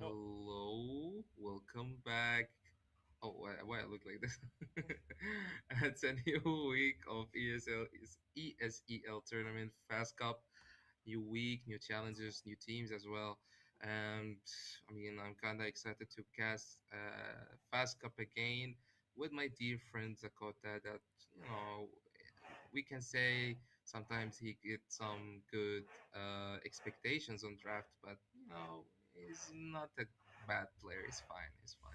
Hello, welcome back. Oh, why I look like this? It's a new week of ESEL tournament, FastCup. New week, new challenges, new teams as well. And I'm kind of excited to cast FastCup again with my dear friend Zakota. That we can say sometimes he gets some good expectations on draft, but he's not a bad player. He's fine. He's fine.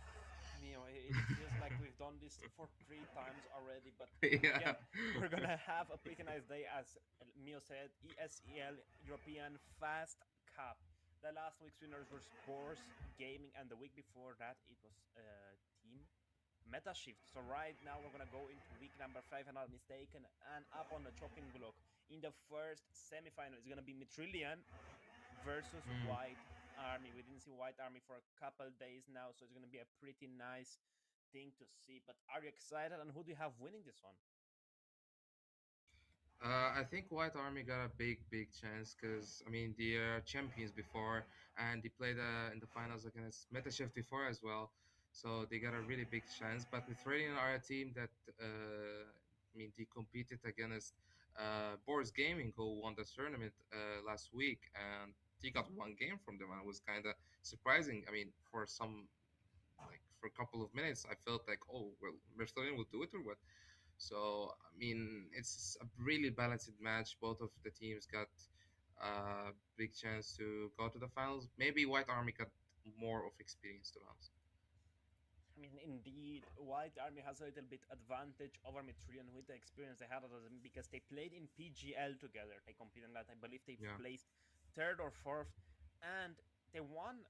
Mio, it feels like we've done this for 3 times already, but again, Yeah. we're gonna have a pretty nice day, as Mio said. ESEL European Fast Cup. The last week's winners were Sports Gaming, and the week before that it was Team Meta Shift. So right now we're gonna go into week number 5, if I'm not mistaken, and up on the chopping block in the first semi-final is gonna be Mitrillian versus Mm. White Army. We didn't see White Army for a couple days now, so it's going to be a pretty nice thing to see. But are you excited? And who do you have winning this one? I think White Army got a big chance because they are champions before, and they played in the finals against Metashift before as well, so they got a really big chance. But with Radiant are a team that they competed against Boris Gaming, who won the tournament last week, and they got one game from them, and it was kind of surprising. For some for a couple of minutes, I felt like, oh well, Mercedes will do it or what. So it's a really balanced match. Both of the teams got a big chance to go to the finals. Maybe White Army got more of experience to be honest. I mean, indeed, White Army has a little bit advantage over Mitrillion with the experience they had at them because they played in PGL together. They competed in that. I believe they Yeah, placed third or fourth, and they won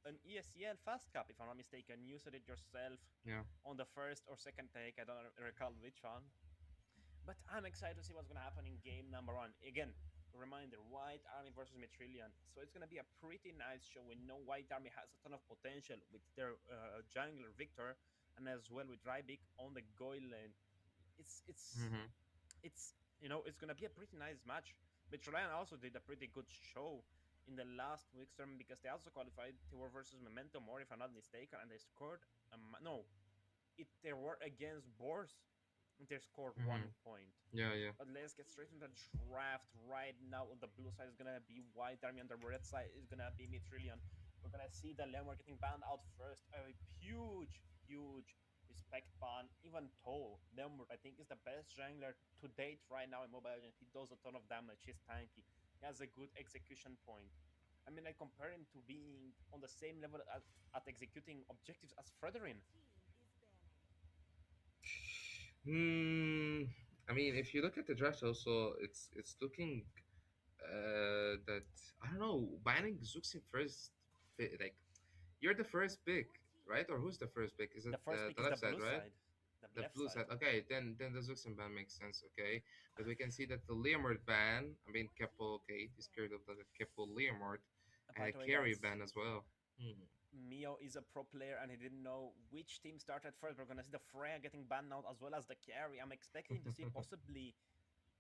an ESEL Fast Cup, if I'm not mistaken. You said it yourself yeah. on the first or second take. I don't recall which one. But I'm excited to see what's going to happen in game number 1. Again, reminder, White Army versus Metrillion. So it's going to be a pretty nice show. We know White Army has a ton of potential with their jungler Victor, and as well with Rybik on the Goy lane. It's it's Hmm. it's it's going to be a pretty nice match. Metrillion also did a pretty good show in the last week's tournament because they also qualified. They were versus Memento Mori, if I'm not mistaken, and they scored no, they were against Boars. They scored Hmm. 1 point. Yeah, yeah. But let's get straight into the draft right now. On the blue side is gonna be White Army, on the red side is gonna be Mitrillion. We're gonna see the Lemur getting banned out first. A huge respect ban. Even though Lemur, I think, is the best jungler to date right now in Mobile Legends. He does a ton of damage. He's tanky. He has a good execution point. I mean, I compare him to being on the same level at executing objectives as Fredrin. Hmm. If you look at the draft, also, it's looking that I don't know. Banning Zuxin first, like you're the first pick, right? Or who's the first pick? Is The it first pick the is the left side, blue right? side. The The left blue side. side. Okay, then the Zuxin ban makes sense. Okay, but we can see that the Leomord ban. Keppel. Okay, he's scared of the Keppel Leomord, and By a the way, carry guys, ban as well. Hmm. Mio is a pro player and he didn't know which team started first. We're gonna see the Freya getting banned out as well as the carry. I'm expecting to see possibly,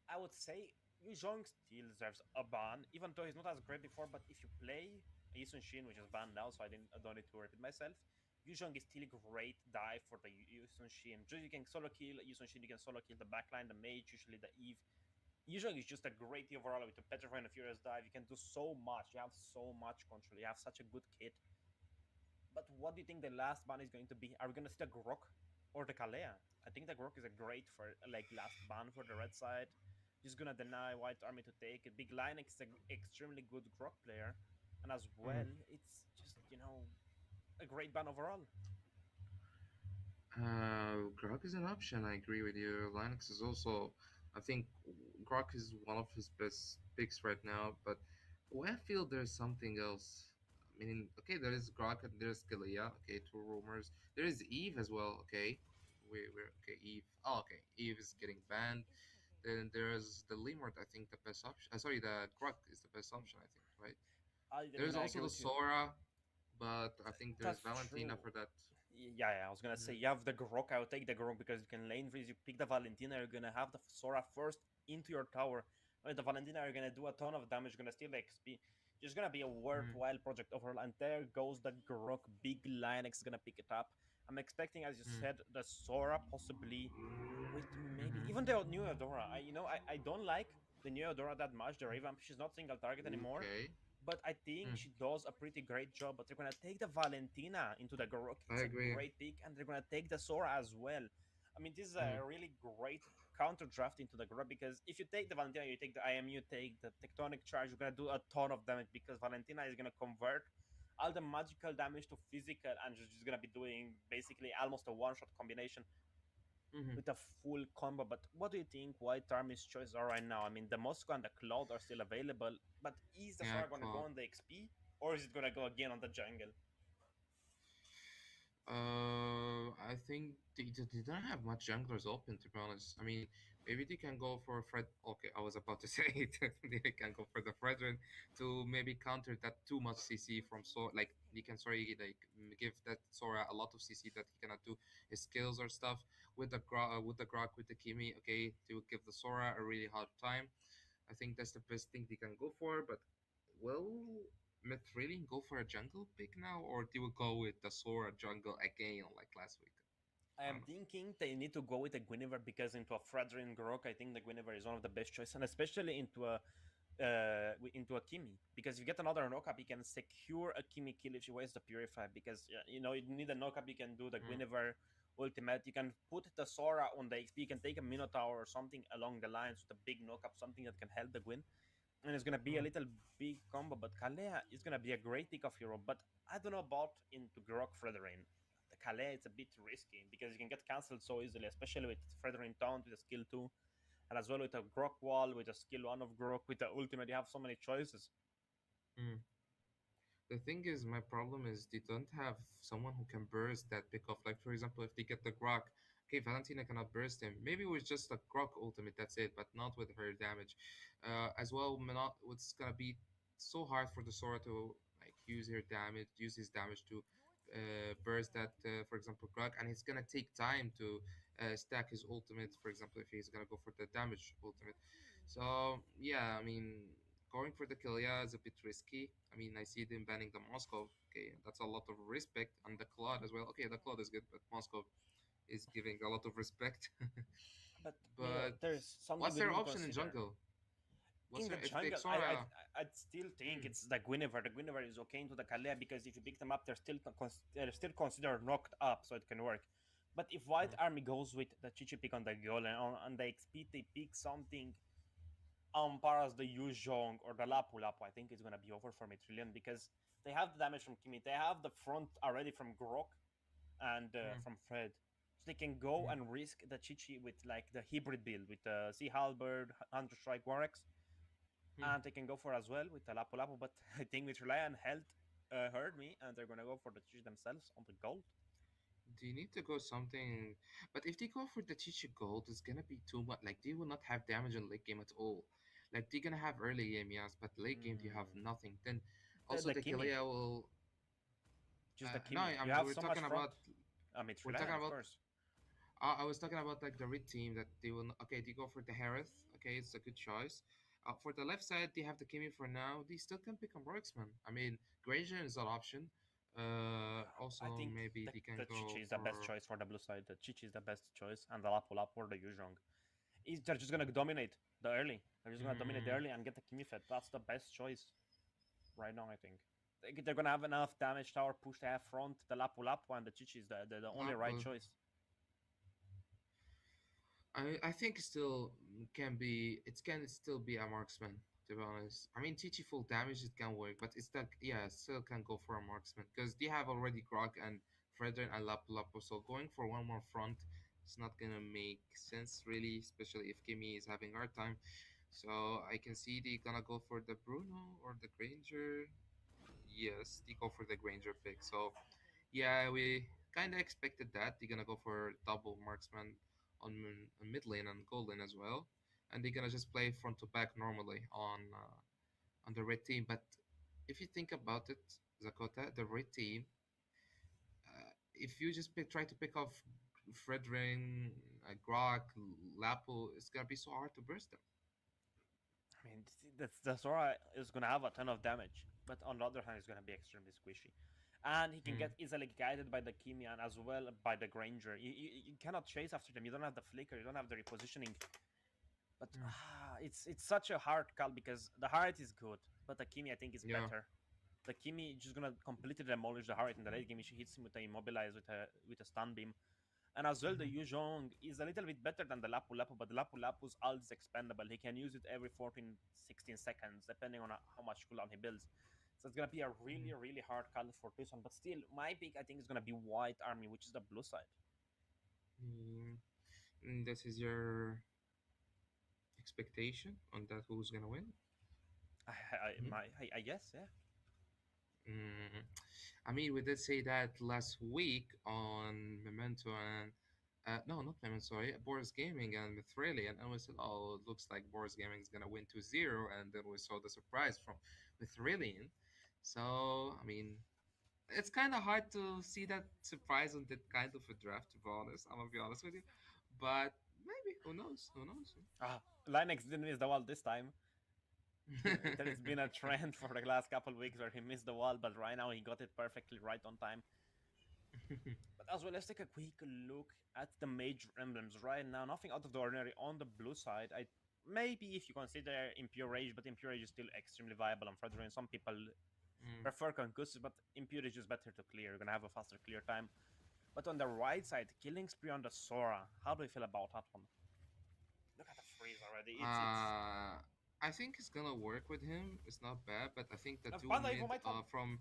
I would say, Yu Zhong still deserves a ban, even though he's not as great before. But if you play Yisun Shin, which is banned now, so I don't need to repeat myself. Yu Zhong is still a great dive for the Yisun Shin. Just you can solo kill Yisun Shin, you can solo kill the backline, the mage, usually the Eve. Usually it's just a great overall with the Petrify and the Furious Dive. You can do so much. You have so much control. You have such a good kit. But what do you think the last ban is going to be? Are we going to see the Grok or the Kalea? I think the Grok is a great for like last ban for the red side. Just gonna deny White Army to take it. Big Linux is an extremely good Grok player, and as well, it's just a great ban overall. Grok is an option. I agree with you. Linux is also, I think, Grok is one of his best picks right now. But I feel there's something else. Okay, there is Grok and there's Kalia. Okay, two rumors. There is Eve as well. Okay, we're okay. Eve. Oh, okay. Eve is getting banned. Then there's the Limert. I think the best option. Sorry, the Grok is the best option. I think, right? I There's mean, I also agree the with you. Sora, but I think there's That's Valentina true. for that. Yeah, I was gonna say Mhm. you have the Grok. I would take the Grok because you can lane freeze. You pick the Valentina, you're gonna have the Sora first into your tower. With the Valentina, you're gonna do a ton of damage. You're gonna steal XP. Just gonna be a Mm, worthwhile project overall. And there goes the Grok big Linux gonna pick it up. I'm expecting, as you mm, said, the Sora possibly with maybe even mm-hmm. the new Eudora. I don't like the new Eudora that much. The revamp, she's not single target anymore, Okay. but I think Mm, she does a pretty great job. But they're gonna take the Valentina into the Garok. I It's a agree. great pick, and they're gonna take the Sora as well. I mean, this is Mm, a really great counter draft into the Garok because if you take the Valentina, you take the IM, you take the Tectonic Charge, you're gonna do a ton of damage because Valentina is gonna convert all the magical damage to physical, and she's just gonna be doing basically almost a one-shot combination mm-hmm. with a full combo. But what do you think White Army's choices are right now? I mean, the Moscow and the Cloud are still available, but is the Yeah, Sora gonna go Claude. on the XP or is it gonna go again on the jungle? I think they don't have much junglers open, to be honest. I mean, maybe they can go for Fred. Okay, I was about to say it. They can go for the Fredrin to maybe counter that too much CC from Sora. Like they can sorry like give that Sora a lot of CC that he cannot do his skills or stuff with the with the Grok with the Kimi. Okay, to give the Sora a really hard time. I think that's the best thing they can go for. But will Myth go for a jungle pick now, or they will go with the Sora jungle again like last week? I I am don't know. thinking they need to go with a Guinevere because into a Fredrin Grok, I think the Guinevere is one of the best choices, and especially into a Kimi because if you get another knockup, you can secure a Kimi kill if you waste the Purify because you need a knockup. You can do the Mm, Guinevere ultimate. You can put the Sora on the XP. You can take a Minotaur or something along the lines with a big knockup, something that can help the Gwyn, and it's gonna be a mm, little big combo. But Kalea is gonna be a great pick of hero. But I don't know about into Grok Frederain. The Kalea is a bit risky because you can get cancelled so easily, especially with Frederain Taunt with a skill 2 and as well with a Grok wall, with a skill 1 of Grok, with the ultimate. You have so many choices. mm. The thing is, my problem is they don't have someone who can burst that pick off. Like, for example, if they get the Grok, okay, Valentina cannot burst him. Maybe with just a Grok ultimate, that's it, but not with her damage. As well, not it's gonna be so hard for the Sora to like use his damage to burst that, for example, Grok, and it's gonna take time to stack his ultimate. For example, if he's gonna go for the damage ultimate. So yeah, I mean, going for the Killia is a bit risky. I mean, I see them banning the Moscow. Okay, that's a lot of respect, and the Claude as well. Okay, the Claude is good, but Moscow is giving a lot of respect. But But there's something what's we their didn't option in consider. jungle? What's In their the if they jungle, Xora? I'd still think Hmm, it's the Guinevere. The Guinevere is okay into the Kalea because if you pick them up, they're still considered knocked up, so it can work. But if White hmm, Army goes with the Chichi pick on the goal and on the XP, they pick something par as the Yu Zhong or the Lapu Lapu, I think it's gonna be over for Trillion because they have the damage from Kimi, they have the front already from Grok and hmm, from Fred. So they can go hmm, and risk the Chichi with like the hybrid build with the Sea Halberd, Hunter Strike Warx, hmm. and they can go for as well with the Lapu Lapu. But I think with Rely and Health heard me, and they're gonna go for the Chichi themselves on the gold. Do you need to go something? But if they go for the Chichi Gold, it's gonna be too much. Like they will not have damage in late game at all. Like they're gonna have early game, yes, but late game you have Mm. nothing. Then also The the Kimi, Killia will. just the No, Kimi. You have we're so much talking front. about It's we're Rely, talking of about. course. I was talking about like the red team that they will. Okay, they go for the Harith. Okay, it's a good choice. For the left side, they have the Kimi for now. They still can pick a marksman. I mean, Grazier is an option. I Also, think maybe they can the go Chichi is the best for. choice for the blue side. The Chichi is the best choice, and the Lapu Lapu or the Yuzhong. They're just gonna dominate the early. They're just gonna dominate the Mm, early and get the Kimi Fed. That's the best choice right now, I think. They're gonna have enough damage tower push to have front the Lapu Lapu, and the Chichi is the only right Apple. choice. I think still can be it can still be a marksman, to be honest. I mean Chichi full damage it can work, but it's that yeah, still can go for a marksman because they have already Grog and Fredrin and Lapu Lapu, so going for one more front it's not gonna make sense really, especially if Kimi is having a hard time. So I can see they gonna go for the Bruno or the Granger. Yes, they go for the Granger pick. So yeah, we kind of expected that. They're gonna go for double marksman on mid lane and gold lane as well, and they're gonna just play front to back normally on the red team. But if you think about it, Zakota, the red team, if you just try to pick off Fredrin, Grok, Lapo, it's gonna be so hard to burst them. I mean, the Sora is gonna have a ton of damage, but on the other hand, it's gonna be extremely squishy. And he can Mm, get easily guided by the Kimi and as well by the Granger. You cannot chase after them. You don't have the flicker. You don't have the repositioning. But mm, it's such a hard call because the Heart is good, but the Kimi I think is yeah. better. The Kimi just gonna completely demolish the Heart in the late game. She hits him with a immobilize with a stun beam. And as well, the Mhm, Yu Zhong is a little bit better than the Lapu Lapu, but the Lapu Lapu's ult is expendable. He can use it every 14, 16 seconds, depending on how much cooldown he builds. So it's gonna be a mhm, really, really hard call for this one. But still, my pick I think is gonna be White Army, which is the blue side. mm. This is your expectation on that who's gonna win? Mhm. I guess, yeah. Mm. I mean, we did say that last week on Memento and no, not Memento, sorry, Boris Gaming and Mithrilian, and we said, oh, it looks like Boris Gaming is gonna win 2-0, and then we saw the surprise from Mithrilian. So, I mean, it's kind of hard to see that surprise on that kind of a draft, to be honest. I'm gonna be honest with you, but maybe who knows? Who knows? Linux didn't miss the wall this time. It has been a trend for the last couple weeks where he missed the wall, but right now he got it perfectly right on time. But as well, let's take a quick look at the major emblems right now. Nothing out of the ordinary on the blue side. I maybe if you consider Impure Rage, but Impure Rage is still extremely viable on Frederick. Some people Mm. prefer Concussive, but Impure Rage is better to clear. You're gonna have a faster clear time. But on the right side, Killing Spree on the Sora. How do you feel about that one? Look at the freeze already. It's Uh, I think it's gonna work with him. It's not bad, but I think the dual Panda Evo mid might one. from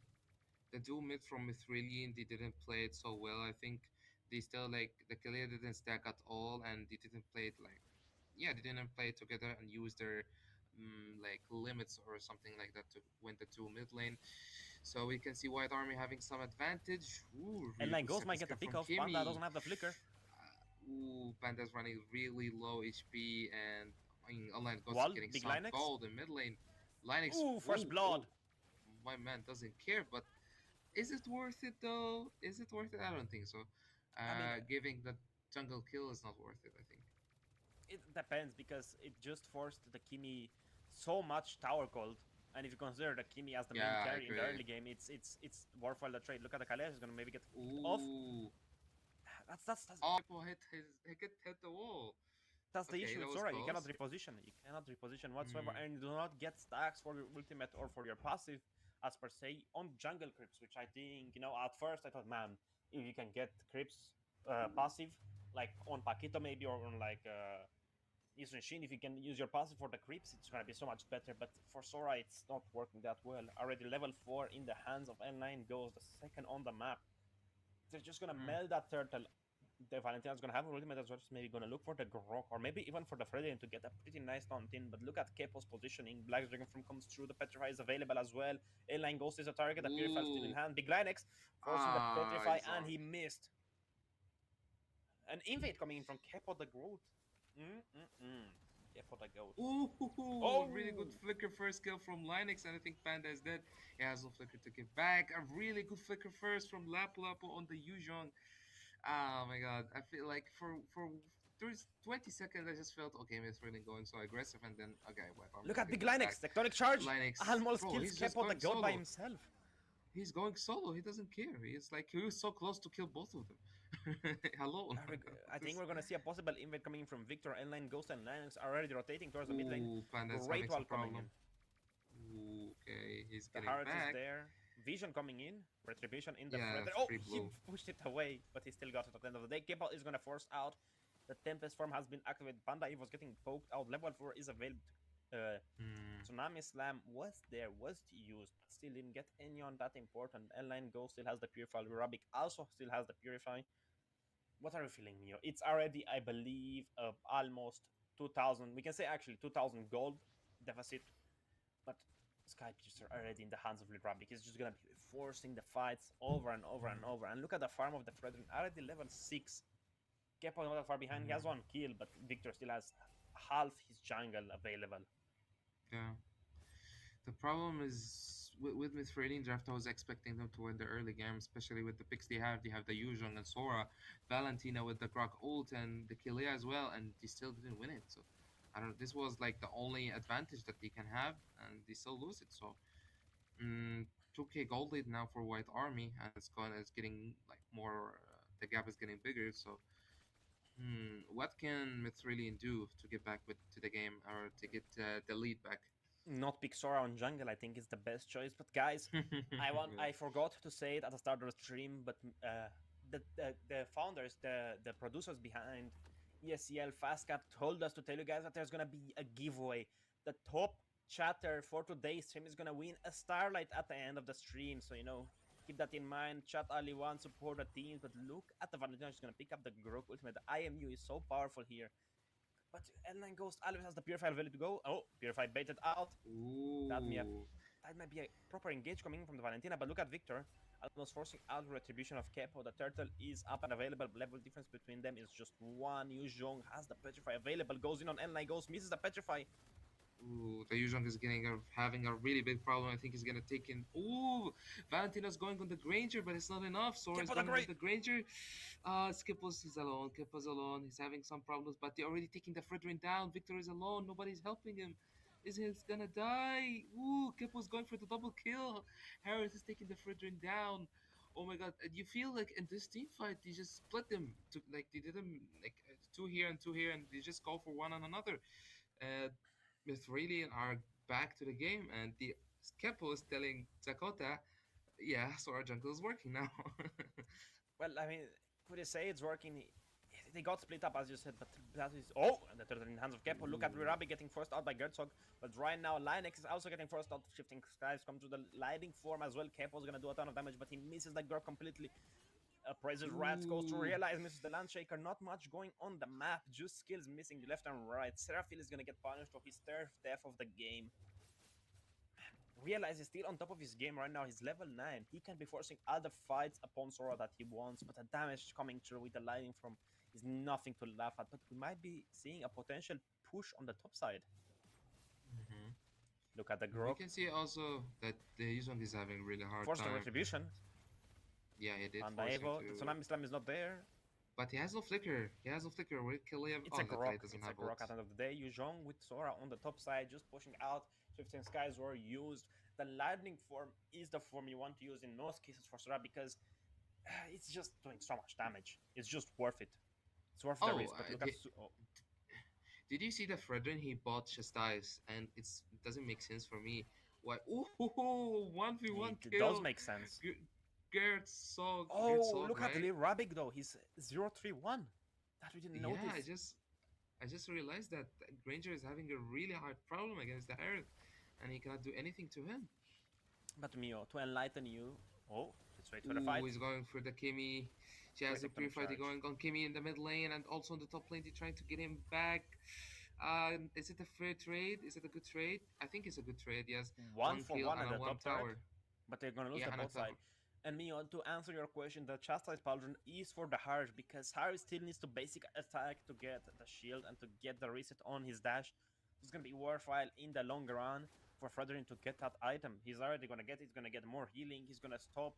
the dual mid from Mithrilian, they didn't play it so well. I think they still like the Kalia didn't stack at all, and they didn't play it like yeah, they didn't play it together and use their like limits or something like that to win the dual mid lane. So we can see White Army having some advantage. Ooh, And really Line good Ghost second might get a skill pick from off. Panda Kimi. doesn't have the flicker. Ooh, Panda's running really low HP, and I mean, online Ghost is Wall, getting Big some Linux. gold in mid lane. Linux, Ooh, first ooh, blood. ooh, my man doesn't care, but is it worth it though? Is it worth it? I don't think so. I mean, Giving the jungle kill is not worth it, I think. it depends because it just forced the Kimi so much tower gold. And if you consider the Kimi as the main Yeah, I carry in the agree. early game, it's worthwhile the trade. Look at the Kalesh is gonna maybe get off. Ooh, That's all people hit the wall. that's the Okay, issue that with was Sora. You cannot close. reposition. You cannot reposition whatsoever, Mm, and you do not get stacks for your ultimate or for your passive, as per se, on jungle creeps. Which I think, at first I thought, man, if you can get creeps passive, like on Paquito maybe, or on like Eastern Shin, if you can use your passive for the creeps, it's gonna be so much better. But for Sora, it's not working that well. Already level 4 in the hands of N9 goes the second on the map. They're just gonna mm, melt that turtle. The Valentina's gonna have a ultimate as well, so maybe gonna look for the Grok or maybe even for the Freddy to get a pretty nice taunt in. But look at Kepo's positioning. Black Dragon from comes through. The Petrify is available as well. A-Line Ghost is a target. The Purify still in ooh, hand. Big Line X forcing the Petrify he's and on. he missed. An invade coming in from Kepo the Groot. Mm-mm-mm. Kepo the Goat. Ooh, really good Oh! flicker first kill from Linux, and I think Panda is dead. He has no flicker to give back. A really good flicker first from Lapu Lapu on the Yuzhong. Oh my god, I feel like for there's 20 seconds I just felt okay, it's really going so aggressive, and then okay, White Army Look at getting Big that back. Linux. Tectonic Charge Linux, almost bro, kills he's just Kepo the going Goat by solo. himself. He's going solo. He doesn't care. He's like he was so close to kill both of them alone. I think This- we're gonna see a possible invade coming in from Victor. N-Line Ghost and Linux are already rotating towards the mid lane. Ooh, Panda's Great having wall some coming problem. in. Ooh, okay, he's The getting Heart is back. there. Vision coming in. Retribution in the Yeah, front. Oh, free he blue. pushed it away, but he still got it at the end of the day. Keppel is gonna force out. The Tempest form has been activated. Panda Eve was getting poked out. Level 4 is available. Hmm. Tsunami Slam was there, was used, but still didn't get any on that important. N-Line Go still has the Purify. Rubik also still has the Purify. What are you feeling, Mio? It's already, I believe, almost 2,000. We can say actually 2,000 gold deficit, but Sky Piercer already in the hands of Lirabik. He's just gonna be forcing the fights over and over and Hmm. over. And look at the farm of the Fredrin, already level 6. Kepo not that far behind. He has Hmm. one kill, but Victor still has half his jungle available. Yeah. The problem is with Mithrilian draft, I was expecting them to win the early game, especially with the picks they have. They have the Yuzhong and Sora, Valentina with the Grok ult and the Killia as well, and they still didn't win it. So I don't know. This was like the only advantage that they can have, and they still lose it. So, 2K gold lead now for White Army, and it's getting like more. The gap is getting bigger. So, what can Mythrilian do to get back to the game or to get the lead back? Not pick Sora on jungle, I think is the best choice. But guys, Yeah. I forgot to say it at the start of the stream, but the founders, the producers behind ESEL FastCup told us to tell you guys that there's gonna be a giveaway. The top chatter for today's stream is gonna win a starlight at the end of the stream. So keep that in mind. Chat only one support the teams, but look at the Valentina. She's gonna pick up the Grok ultimate. The IMU is so powerful here. But L9 Ghost always has the Purify ready to go. Oh, Purify baited out. That may Ooh. that might be a proper engage coming from the Valentina, but look at Victor, almost forcing out retribution of Kepo. The turtle is up and available. Level difference between them is just one. Yu Zhong has the Petrify available, goes in on N9 Ghost, misses the Petrify. Ooh, the Yuzhong is having a really big problem. I think he's gonna take in. Ooh, Valentina's going on the Granger, but it's not enough. Sora is Kepo the going on Great. the Granger. Skipples is alone. Kippa's alone. He's having some problems, but they're already taking the Fredrin down. Victor is alone. Nobody's helping him. Is he gonna die? Ooh, Kippo's going for the double kill. Harris is taking the Fredrin down. Oh my god, you feel like in this team fight, they just split them to like they did them like two here and two here, and they just go for one on another. Uh, Mithrilian are back to the game, and the Kepo is telling Dakota, "Yeah, so our jungle is working now." Well, I mean, could you say it's working? They got split up as you said, but that is and the turtle in the hands of Kepo. Look at Ooh. Rirabi getting forced out by Gertzog, but right now Linex is also getting forced out. Shifting skies come to the lighting form as well. Kepo's gonna do a ton of damage, but he misses the Gurk completely. Praises Rats goes to Ooh. realize misses the Landshaker. Not much going on the map, just skills missing left and right. Seraphil is gonna get punished for his third death of the game. Realize is still on top of his game right now. He's level 9. He can be forcing all the fights upon Sora that he wants, but the damage coming through with the lightning from is nothing to laugh at. But we might be seeing a potential push on the top side. Mhm. Look at the We Grok. can see also that the Yuzong is having a really hard Force the time. retribution. Yeah, he did And the force him Evo, the to, Tsunami Slam is not there. but he has no flicker. He has no flicker. Where kill him? It's Oh, a that guy Grok. doesn't It's a have ult. Grok at the end of the day. Yuzhong with Sora on the top side, just pushing out. Shifting Skies were used. The lightning form is the form you want to use in most cases for Sora because it's just doing so much damage. It's just worth it. It's worth the Oh, risk. But look at did you see the Fredrin he bought Chastise? And it doesn't make sense for me. Why? Ooh, 1v1 it does kill. make sense. G- Gert Oh, Sog, look at right? Lil Rabik though. He's 031. That we didn't Yeah, notice. I just realized that Granger is having a really hard problem against the Herald, and he cannot do anything to him. But Mio, to enlighten you. Oh, let's wait for the Ooh, fight. he's going for the Kimmy. She has Great the tectonic Purify. They're charge. going on Kimmy in the mid lane and also in the top lane. They're trying to get him back. Is it a fair trade? Is it a good trade? I think it's a good trade, yes. One One for kill one and at a the one top turret. tower. But they're gonna lose Yeah, the and a bot side. tower. And Mio, to answer your question, the Chastise Pauldron is for the Harsh because Harry still needs to basic attack to get the shield and to get the reset on his dash. It's gonna be worthwhile in the long run for Frederick to get that item. He's already gonna get it, he's gonna get more healing, he's gonna stop,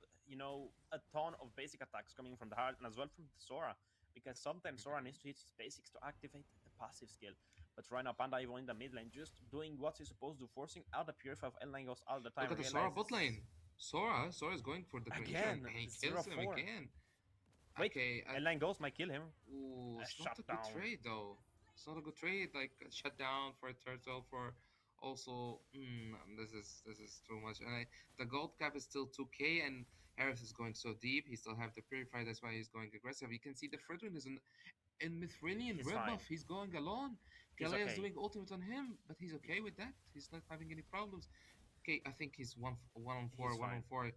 a ton of basic attacks coming from the Harsh and as well from the Sora. Because sometimes Sora needs to hit his basics to activate the passive skill. But right now, Panda Evo in the mid lane, just doing what he's supposed to, forcing out the Purify of L9 goes all the Look time, at the Sora realizes bot lane. Sora is going for the Granger and again he zero kills him four. again. Wait, Okay, L9 Ghost might kill him. ooh, A it's not a good shutdown. trade though. It's not a good trade. Like a shutdown for a turtle for also. This is too much. The gold cap is still 2K and Harris is going so deep. He still have the purify. That's why he's going aggressive. You can see the Fredrin is in Mithrilian He's red fine. buff. He's going alone. He's Kalea is okay. doing ultimate on him, but he's okay with that. He's not having any problems. Okay, I think he's one on He's four, one fine. on four.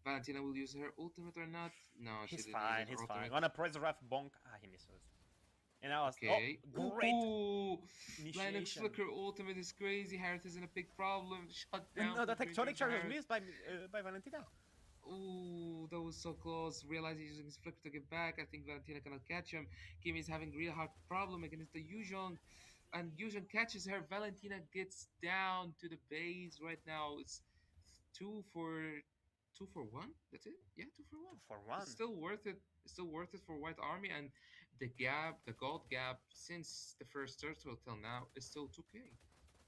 Valentina will use her ultimate or not? No, she He's didn't use fine. her He's fine. ultimate. Gonna press the ref bonk. He misses. And I was Okay. great Ooh, Linux initiation. Flicker ultimate is crazy. Harris is in a big problem. Shut And down no, from the Granger tectonic into charge was Harris. missed by Valentina. Ooh, that was so close. Realizing he's using his flicker to get back. I think Valentina cannot catch him. Kimi is having real hard problem against the Yuzhong. And Yuzhong catches her. Valentina gets down to the base right now. It's two for 2 for 1. That's it. Yeah, 2 for 1. Two for It's one. still worth it. It's still worth it for White Army, and the gold gap since the first turtle till now is still 2k.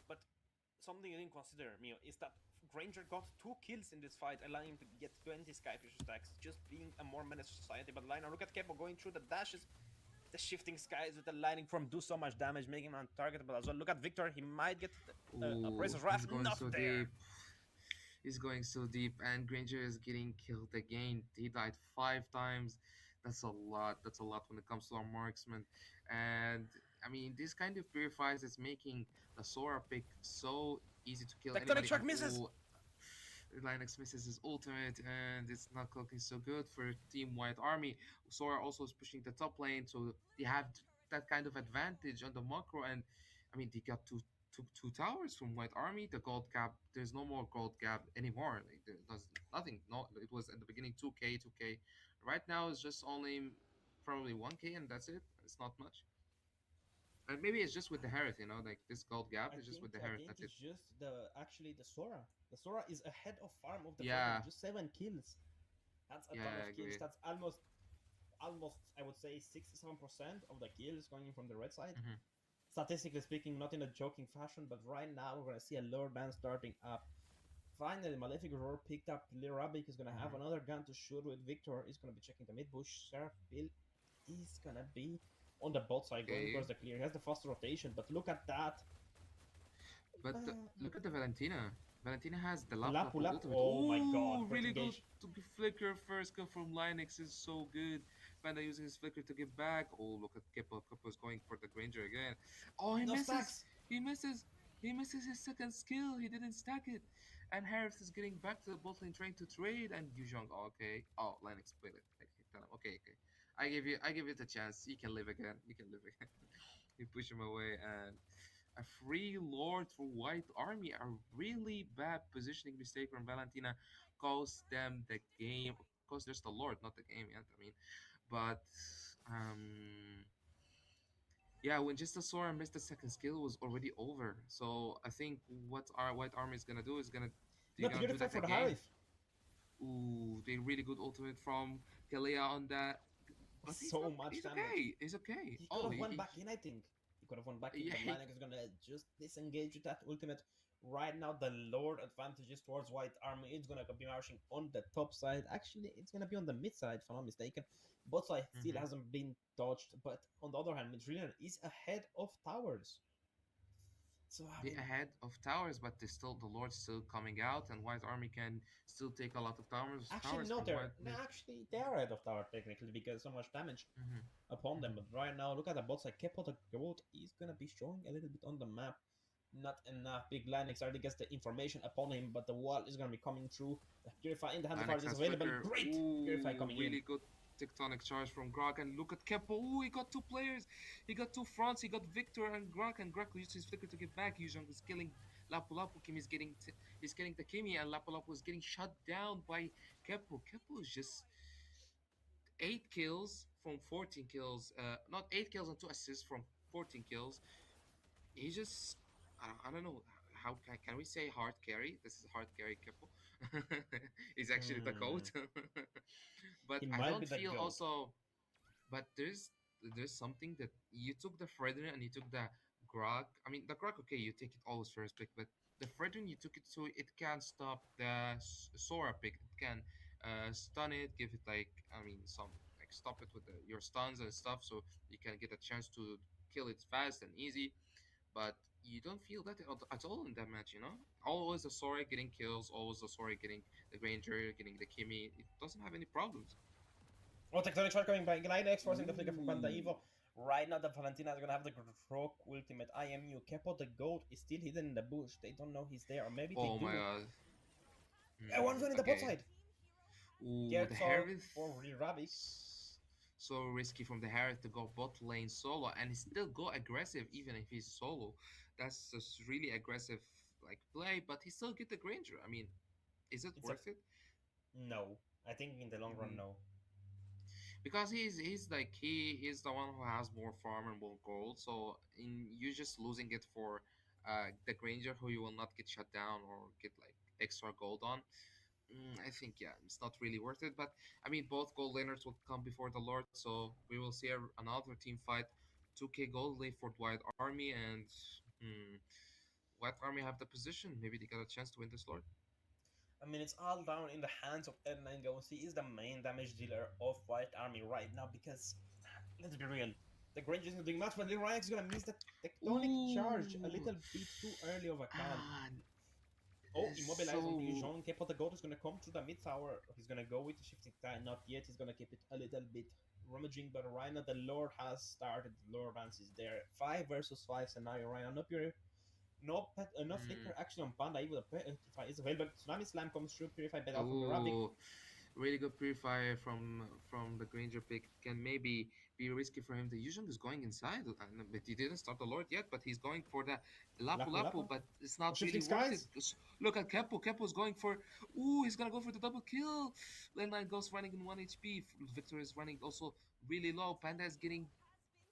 But something you didn't consider, Mio, is that Granger got 2 kills in this fight, allowing him to get 20 Skyfisher stacks, just being a more menaced society. But Liner, look at Kepo going through the dashes, the shifting skies with the lightning form do so much damage, making him untargetable as well. Look at Victor, he might get Ooh, Appraiser's he's Wrath, going not so there. deep. He's going so deep, and Granger is getting killed again. He died 5 times. That's a lot. That's a lot when it comes to our marksman. And I mean, this kind of purifies is making the Sora pick so easy to kill Tectonic anybody. And Shark misses! oh, Linux misses his ultimate, and it's not looking so good for Team White Army. Sora also is pushing the top lane, so they have that kind of advantage on the macro. And I mean, they got two towers from White Army. The gold gap, there's no more gold gap anymore. Like there's nothing. No, it was at the beginning 2k, 2k. Right now it's just only probably 1k, and that's it. It's not much. And maybe it's just with the Harith, like this gold gap I is just think with the I Harith. think That's it. it's just the Sora. The Sora is ahead of farm of the Fredrin. Yeah, Just 7 kills. That's a yeah, ton I of kills. agree. That's almost I would say 67% of the kills going from the red side. Hmm. Statistically speaking, not in a joking fashion, but right now we're gonna see a lower band starting up. Finally, Malefic Roar picked up Lirabic is gonna have Hmm. another gun to shoot with. Victor is gonna be checking the mid bush. Seraph Bill is gonna be on the bot side going Okay, towards the clear. He has the fast rotation, but look at that. look at the Valentina. Valentina has the Lapu Lapu Lapu Lapu. ultimate. Oh my god, Ooh, great really good engage. to be flicker. First kill from Linux is so good. Panda using his flicker to give back. Oh, look at Kippo. Kippo's going for the Granger again. Oh, he No misses. stacks. He misses. He misses his second skill. He didn't stack it. And Harris is getting back to the bot lane trying to trade. And Yuzhong, oh, okay. Oh, Linux played it. Like, tell him, okay, okay. I give it a chance. You can live again. You can live again. You push him away, and a free lord for White Army. A really bad positioning mistake from Valentina cost them the game. Of course, there's the lord, not the game yet. I mean, but um, yeah, when just the Sora missed the second skill, it was already over. So I think what our White Army is gonna do is they're Not gonna do beautiful that for the again. Harith. Ooh, they really good ultimate from Kalia on that, but he's So not. much He's damage. okay. He's okay. He could Oh, have won back in, I think. He could have won back in, yeah, but Linux is gonna just disengage with that ultimate. Right now, the Lord advantage is towards White Army. It's gonna be marching on the top side. Actually, it's gonna be on the mid side, if I'm not mistaken. Bot side still hmm, hasn't been touched, but on the other hand, Midrillion is ahead of towers. So I they mean, ahead of towers, but they still the Lord's still coming out, and White Army can still take a lot of towers actually towers no, from they're White no, mid. actually they are ahead of tower technically because so much damage Hmm. upon them. Hmm. But right now, look at the bots like Kepo the Goat is gonna be showing a little bit on the map. Not enough. Big Linux already gets the information upon him, but the wall is gonna be coming through. The Purify in the hand of Linux Heart is has available. flicker. Great Purify Ooh, coming in. really good tectonic charge from Grok, and look at Kepo. Ooh, he got two players. He got two fronts. He got Victor and Grok used his flicker to get back. Yuzhong is killing Lapu Lapu. Kim is he's getting the Kimi, and Lapu Lapu is getting shut down by Kepo. Kepo is just 8 kills from 14 kills. Not 8 kills and 2 assists from 14 kills. He just I don't know how can we say hard carry. This is hard carry Kepo. He's actually the Hmm. goat. But He I might be don't the feel goat. also, but there's something that you took the Fredrin and you took the Grog. I mean the Grog, okay, you take it always first pick, but the Fredrin you took it so it can stop the Sora pick. It can stun it, give it like I mean some like stop it with your stuns and stuff, so you can get a chance to kill it fast and easy. But you don't feel that at all in that match, you know? Always the Sora getting kills, always the Sora getting the Granger, getting the Kimi. It doesn't have any problems. Oh, Tectonic Shot coming by Glidex, forcing the flicker from Panda Ooh. Evo. Right now, the Valentina is gonna have the Croak ultimate. IMU. Kepo the goat is still hidden in the bush. They don't know he's there, or maybe they Oh my do. god. One's Mm, going in the bot okay. side. Ooh, the Gertzol Harith. for Rabic. So risky from the Harith to go bot lane solo and still go aggressive even if he's solo. That's just really aggressive like play, but he still get the Granger. I mean, is it It's a worth it? no. I think in the long run, Mm, no. because he's like he is the one who has more farm and more gold. So in you just losing it for the Granger who you will not get shut down or get like extra gold on. I think yeah, it's not really worth it. But I mean, both gold laners will come before the Lord, so we will see another team fight. 2K gold lane for White Army, and hmm, White Army have the position. Maybe they got a chance to win this Lord. I mean, it's all down in the hands of L9 Ghost. He is the main damage dealer of White Army right now because, let's be real, the Grange isn't doing much, but Lil Ryan's gonna miss the tectonic charge a Ooh, little bit too early of a call. ah, Oh, immobilize onto so Yujon. Kepo the goat is gonna come through the mid tower. He's gonna go with the shifting time. Not yet. He's gonna keep it a little bit rummaging, but right now the Lord has started. The Lord Vance is there. 5 versus 5 scenario right now. No mm, flicker actually on Panda. Even the Purify is available. Tsunami Slam comes through. Purify bed out from the Ravik. ooh, really good purifier from the Granger pick can maybe be risky for him. The Yuzhong is going inside, but he didn't start the Lord yet. But he's going for the Lapu Lapu Lapu, Lapu. but it's Oh, not shifting really worth it. skies. 'Cause look at Kepo. Kepo's going for. Ooh, he's gonna go for the double kill. Lane 9 goes running in 1 HP. Victor is running also really low. Panda is getting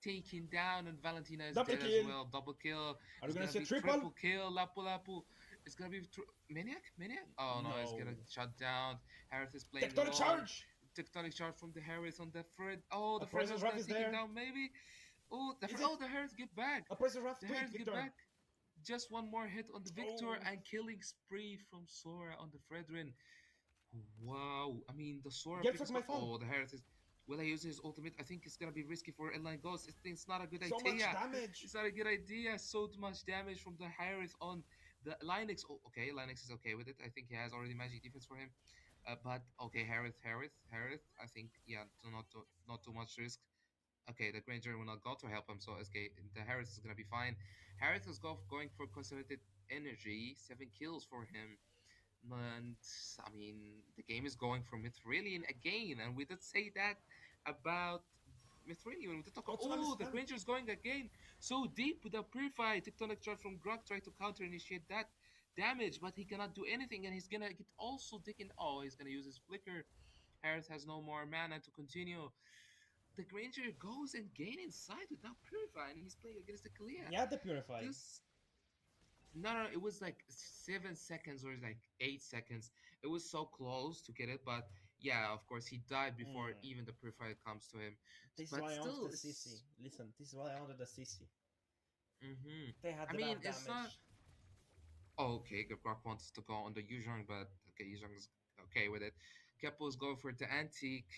taken down, and Valentina is Double dead as kill. well. Double kill. Are we It's gonna gonna see a be triple? triple kill. Lapu Lapu. It's gonna be Maniac. Maniac. Oh no, it's No. gonna shut down. Harris is playing Tectonic alone. charge. Tectonic charge from the Harris on the Fred. Oh, the Fred Oppressive is Wrath gonna is take him there. down. Maybe. Oh, Is it? The Harris get back. Oppressive Wrath The to it, Harris get Victor. back. Just one more hit on the Victor Oh. and killing spree from Sora on the Fredrin. Wow. I mean, the Sora Get pick fuck is my going. phone. Oh, the Harris is. Will I use his ultimate? I think it's gonna be risky for L9 Ghost. It's not a good So much idea. damage. It's not a good idea. So much damage from the Harris on the Linux. Oh, okay, Linux is okay with it. I think he has already magic defense for him. But okay, Harris. I think yeah, not too much risk. Okay, the Granger will not go to help him, so okay, the Harris is gonna be fine. Harris is going for concentrated energy, 7 kills for him. And I mean, the game is going for Mithrilian again, and we did say that about Mithrilian. We did talk. Oh, Tsunami Oh, the Slam. Granger's going again, so deep with the Purify. Tectonic Charge from Grok try to counter initiate that damage, but he cannot do anything, and he's gonna get also taken. Oh, he's gonna use his Flicker. Harris has no more mana to continue. The Granger goes and gain inside without Purify, and he's playing against the Kalia. Yeah, the Purify. This no, it was like 7 seconds or like 8 seconds. It was so close to get it, but yeah, of course, he died before Mm. even the purifier comes to him. This is But why I wanted still, the CC. it's. Listen, this is why I wanted the CC. Hmm. They had I mean, enough it's not. damage. Oh, okay, Gabrak wants to go on the Yuzhong, but okay, Yuzhong's okay with it. Keppel's going for the Antique.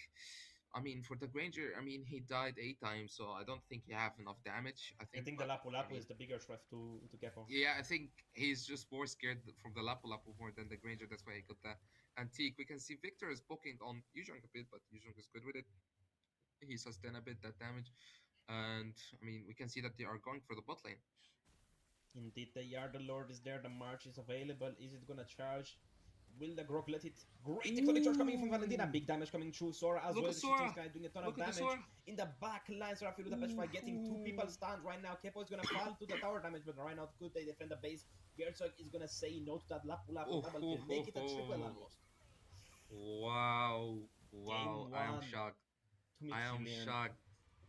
I mean, for the Granger, I mean, he died 8 times, so I don't think he have enough damage. I I think, think the but Lapu I Lapu mean, is the bigger threat to Kepo. yeah, I think he's just more scared from the Lapu Lapu more than the Granger. That's why he got the Antique. We can see Victor is poking on Yuzhong a bit, but Yuzhong is good with it. He sustained a bit that damage. And I mean, we can see that they are going for the bot lane. Indeed, the Yard Lord is there. The March is available. Is it gonna charge? Will the Grog let it? Great tectonic charge coming from Valentina. Ooh! Big damage coming through Sora as Look well. at The shifting Sora! sky doing a ton of Look at the damage. Sora! In the back line, Sora with the Ooh! petrify getting two people stunned right now. Kepo is gonna fall to the tower damage, but right now could they defend the base? Gertzog is gonna say no to that Lapu Lapu Oh, double ho, kill. ho, Make it a triple ho. almost. Wow! Wow! Game I am one shocked. to I am Mithrilian. shocked.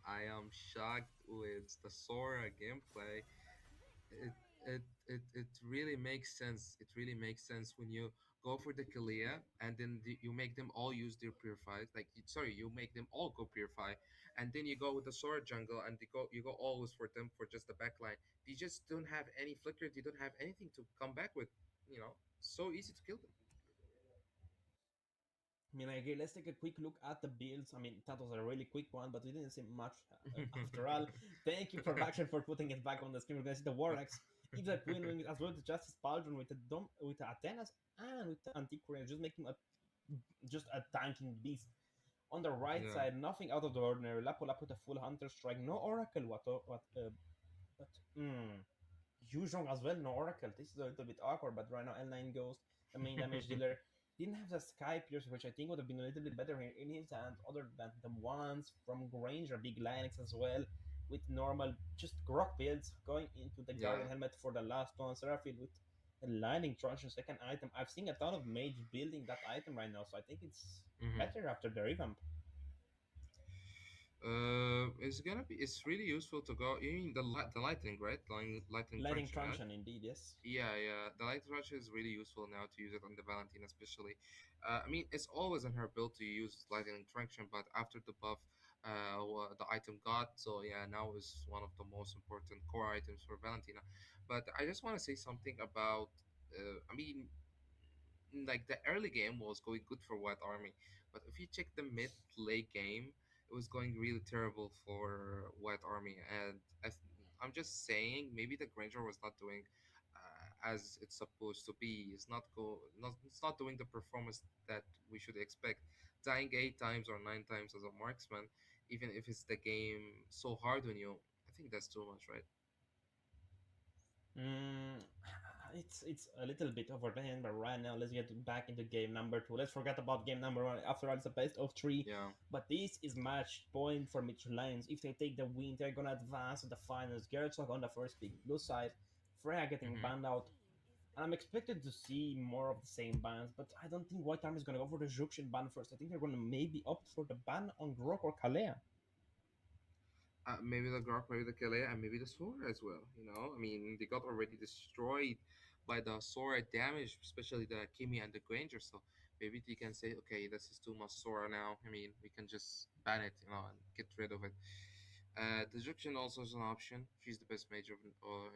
I am shocked with the Sora gameplay. it it really makes sense. It really makes sense when you go for the Kalia and then you make them all use their purified. Like sorry, you make them all go purify, and then you go with the sword jungle and you go always for them for just the backline. They just don't have any flicker. They don't have anything to come back with. You know, so easy to kill them. I mean, again, let's take a quick look at the builds. I mean, that was a really quick one, but we didn't see much after all. Thank you, production, for putting it back on the screen. We're gonna see the Warx, even the Queen Wing, as well the Justice Pauldron with the Dom, with the Athenas, and with the Antiquarian, just making a just a tanking beast. On the right Yeah. side, nothing out of the ordinary. Lapu Lapu with a full Hunter Strike, no Oracle. What? Yuzhong as well, no Oracle. This is a little bit awkward, but right now L9 Ghost, the main damage dealer, didn't have the Sky Piercer, which I think would have been a little bit better here in his hands, other than the ones from Granger, big Linux as well, with normal, just Grok builds, going into the Yeah. Guardian Helmet for the last one, Seraphim with a Lightning Truncheon second item. I've seen a ton of mage building that item right now, so I think it's Hmm. better after the revamp. It's gonna be. It's really useful to go. You mean the lightning, right? Lightning Lighting truncheon, right? truncheon, indeed, yes. Yeah. The light truncheon is really useful now to use it on the Valentina, especially. I mean, it's always in her build to use lightning truncheon, but after the buff, the item got, so yeah, now is one of the most important core items for Valentina. But I just want to say something about. I mean, like the early game was going good for White Army, but if you check the mid late game, it was going really terrible for White Army. And I'm just saying, maybe the Granger was not doing as it's supposed to be. It's not doing the performance that we should expect. Dying 8 times or 9 times as a marksman, even if it's the game so hard on you, I think that's too much, right? Mm, it's a little bit over there, but right now let's get back into game number two. Let's forget about game number one. After all, it's a best of three, Yeah. but this is match point for Mitchell Lions. If they take the win, they're gonna advance to the finals. Gertzog on the first pick, blue side, Freya getting Mm-hmm. banned out. And I'm expected to see more of the same bans, but I don't think White Army is gonna go for the Juxian ban first. I think they're gonna maybe opt for the ban on Grok or Kalea. Maybe the Grok, maybe the Calais, and maybe the Sora as well. I mean, they got already destroyed by the Sora damage, especially the Kimi and the Granger. So maybe they can say, okay, this is too much Sora now. I mean, we can just ban it, and get rid of it. Disruption also is an option. She's the best major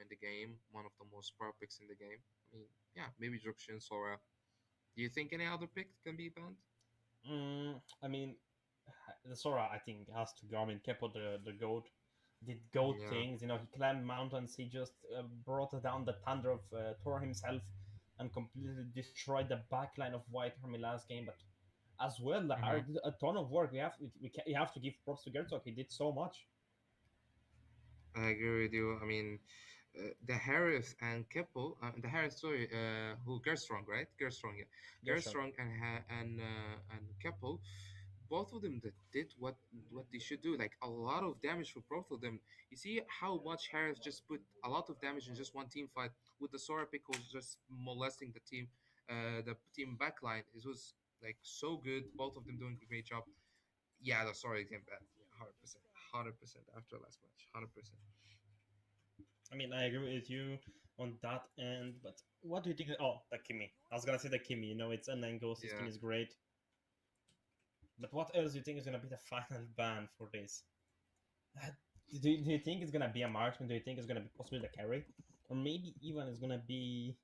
in the game, one of the most power picks in the game. I mean, yeah, maybe Disruption, Sora. Do you think any other pick can be banned? I mean, the Sora I think has to go. I mean, Kepo the goat did goat Yeah. things. You know, he climbed mountains. He just brought down the thunder of Thor himself and completely destroyed the backline of White Army last game. But as well, the Mm-hmm. Hard did a ton of work. We have to give props to Gertzog. He did so much. I agree with you. I mean, the Harris and Keppel, the Harris, sorry, who Gerstrong, right? Gerstrong, yeah, Gertzog. Gerstrong and Keppel, both of them that did what they should do, like a lot of damage for both of them. You see how much Harris just put a lot of damage in just one team fight with the Sora pick was just molesting the team backline. It was like so good. Both of them doing a great job. Yeah, the Sora came back. Yeah, 100%, 100% after last match, 100%. I mean, I agree with you on that end. But what do you think? Oh, the Kimi. I was gonna say the Kimi. You know, it's an Ghost. His Yeah. Kimi is great. But what else do you think is gonna be the final ban for this? Uh, do you think it's gonna be a marksman? Do you think it's gonna be possibly the carry, or maybe even it's gonna be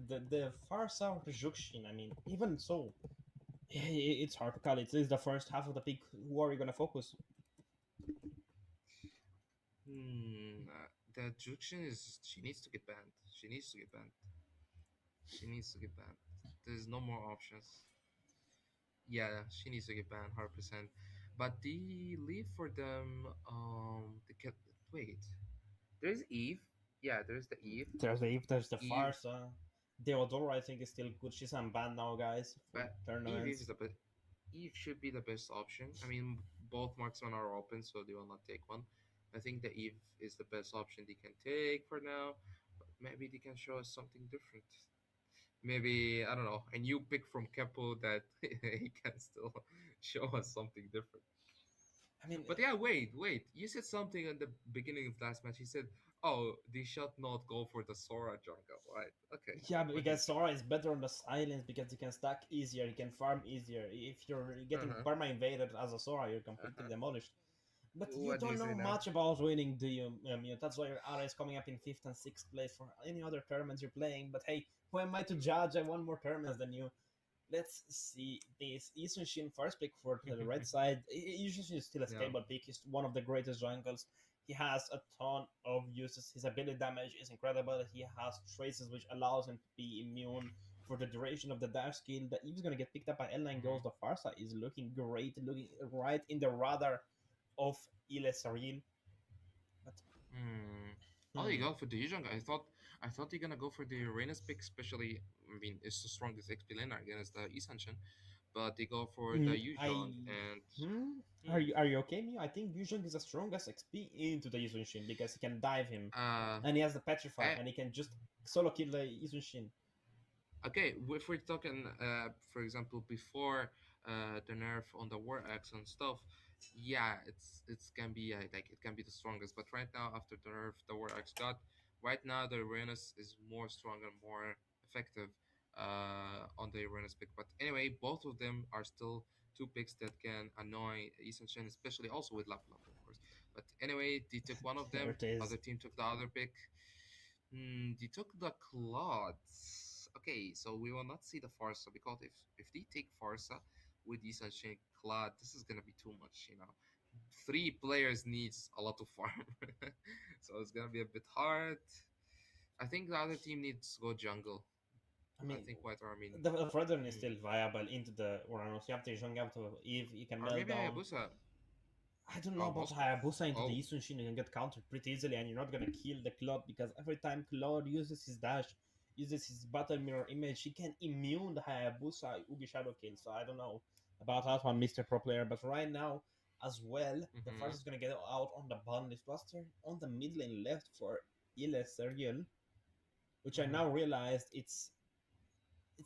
the far south Jukshin? I mean, even so, it's hard to call. It is the first half of the pick. Who are you gonna focus? The Juxian is she needs to get banned. She needs to get banned. She needs to get banned. There's no more options. Yeah, she needs to get banned, 100%. But the leave for them. Wait. There's Eve. Yeah, there's the Eve. There's the Eve, Farsa. Deodora, I think, is still good. She's unbanned now, guys, for but Eve tournaments. is the best. Eve should be the best option. I mean, both marksmen are open, so they will not take one. I think the Eve is the best option they can take for now. But maybe they can show us something different. Maybe I don't know a new pick from Kepo that he can still show us something different. I mean, But yeah, wait. You said something at the beginning of last match. He said, "Oh, they should not go for the Sora jungle." Right? Okay. yeah, What do you because think? Sora is better on the silence because you can stack easier, you can farm easier. If you're Uh getting huh. perma invaded as a Sora, you're Uh completely huh. demolished. But you What do you don't say know now? much about winning, do you? That's why your ally is coming up in fifth and sixth place for any other tournaments you're playing. But hey, who am I to judge? I won more tournaments than you. Let's see this Isunshin first pick for the red side. Isunshin is still a Yeah. stable pick. He's one of the greatest jungles. He has a ton of uses. His ability damage is incredible. He has traces which allows him to be immune for the duration of the dash skill. That if he's gonna get picked up by L9 Hmm. Ghost, the Farsa is looking great, looking right in the radar of Ilesaril. But Hmm. Oh, you hmm, go for the Yuzhong. I thought you're gonna go for the Uranus pick, especially. I mean, it's the strongest XP laner against the Isanshin, but they go for the I Yuzhong and hmm. hmm, Are you okay, me? I think Yuzhong is the strongest XP into the Izunshin because he can dive him, uh, and he has the petrify, eh, and he can just solo kill the Izunshin. okay. If we're talking, for example, before. the nerf on the war axe and stuff, yeah, it's can be like it can be the strongest. But right now, after the nerf the war axe got, right now the awareness is more stronger, more effective on the awareness pick. But anyway, both of them are still two picks that can annoy Eason Shen, especially also with Lapu Lapu, of course. But anyway, they took one of There them. it is. Other team took the other pick. They took the Claudes. Okay, so we will not see the Farsa because if they take Farsa with Isan Shin Claude, this is gonna be too much. Three players needs a lot of farm, so it's gonna be a bit hard. I think the other team needs to go jungle. I I mean, think White Army. the Fredern is Hmm. still viable into the Uranus. You have to Jung up to Eve, you can Or melt maybe down. Hayabusa. I don't know Oh, about Moskov. Hayabusa into the Oh. Yisun Shin. You can get countered pretty easily, and you're not gonna kill the Claude because every time Claude uses his dash, uses his battle mirror image, he can immune the Hayabusa Ugi Shadow Kill. So I don't know about that one, Mr. Pro Player. But right now, as well, the Mm-hmm. first is gonna get out on the ban list. Was there on the mid lane left for ESEL, which I now realized it's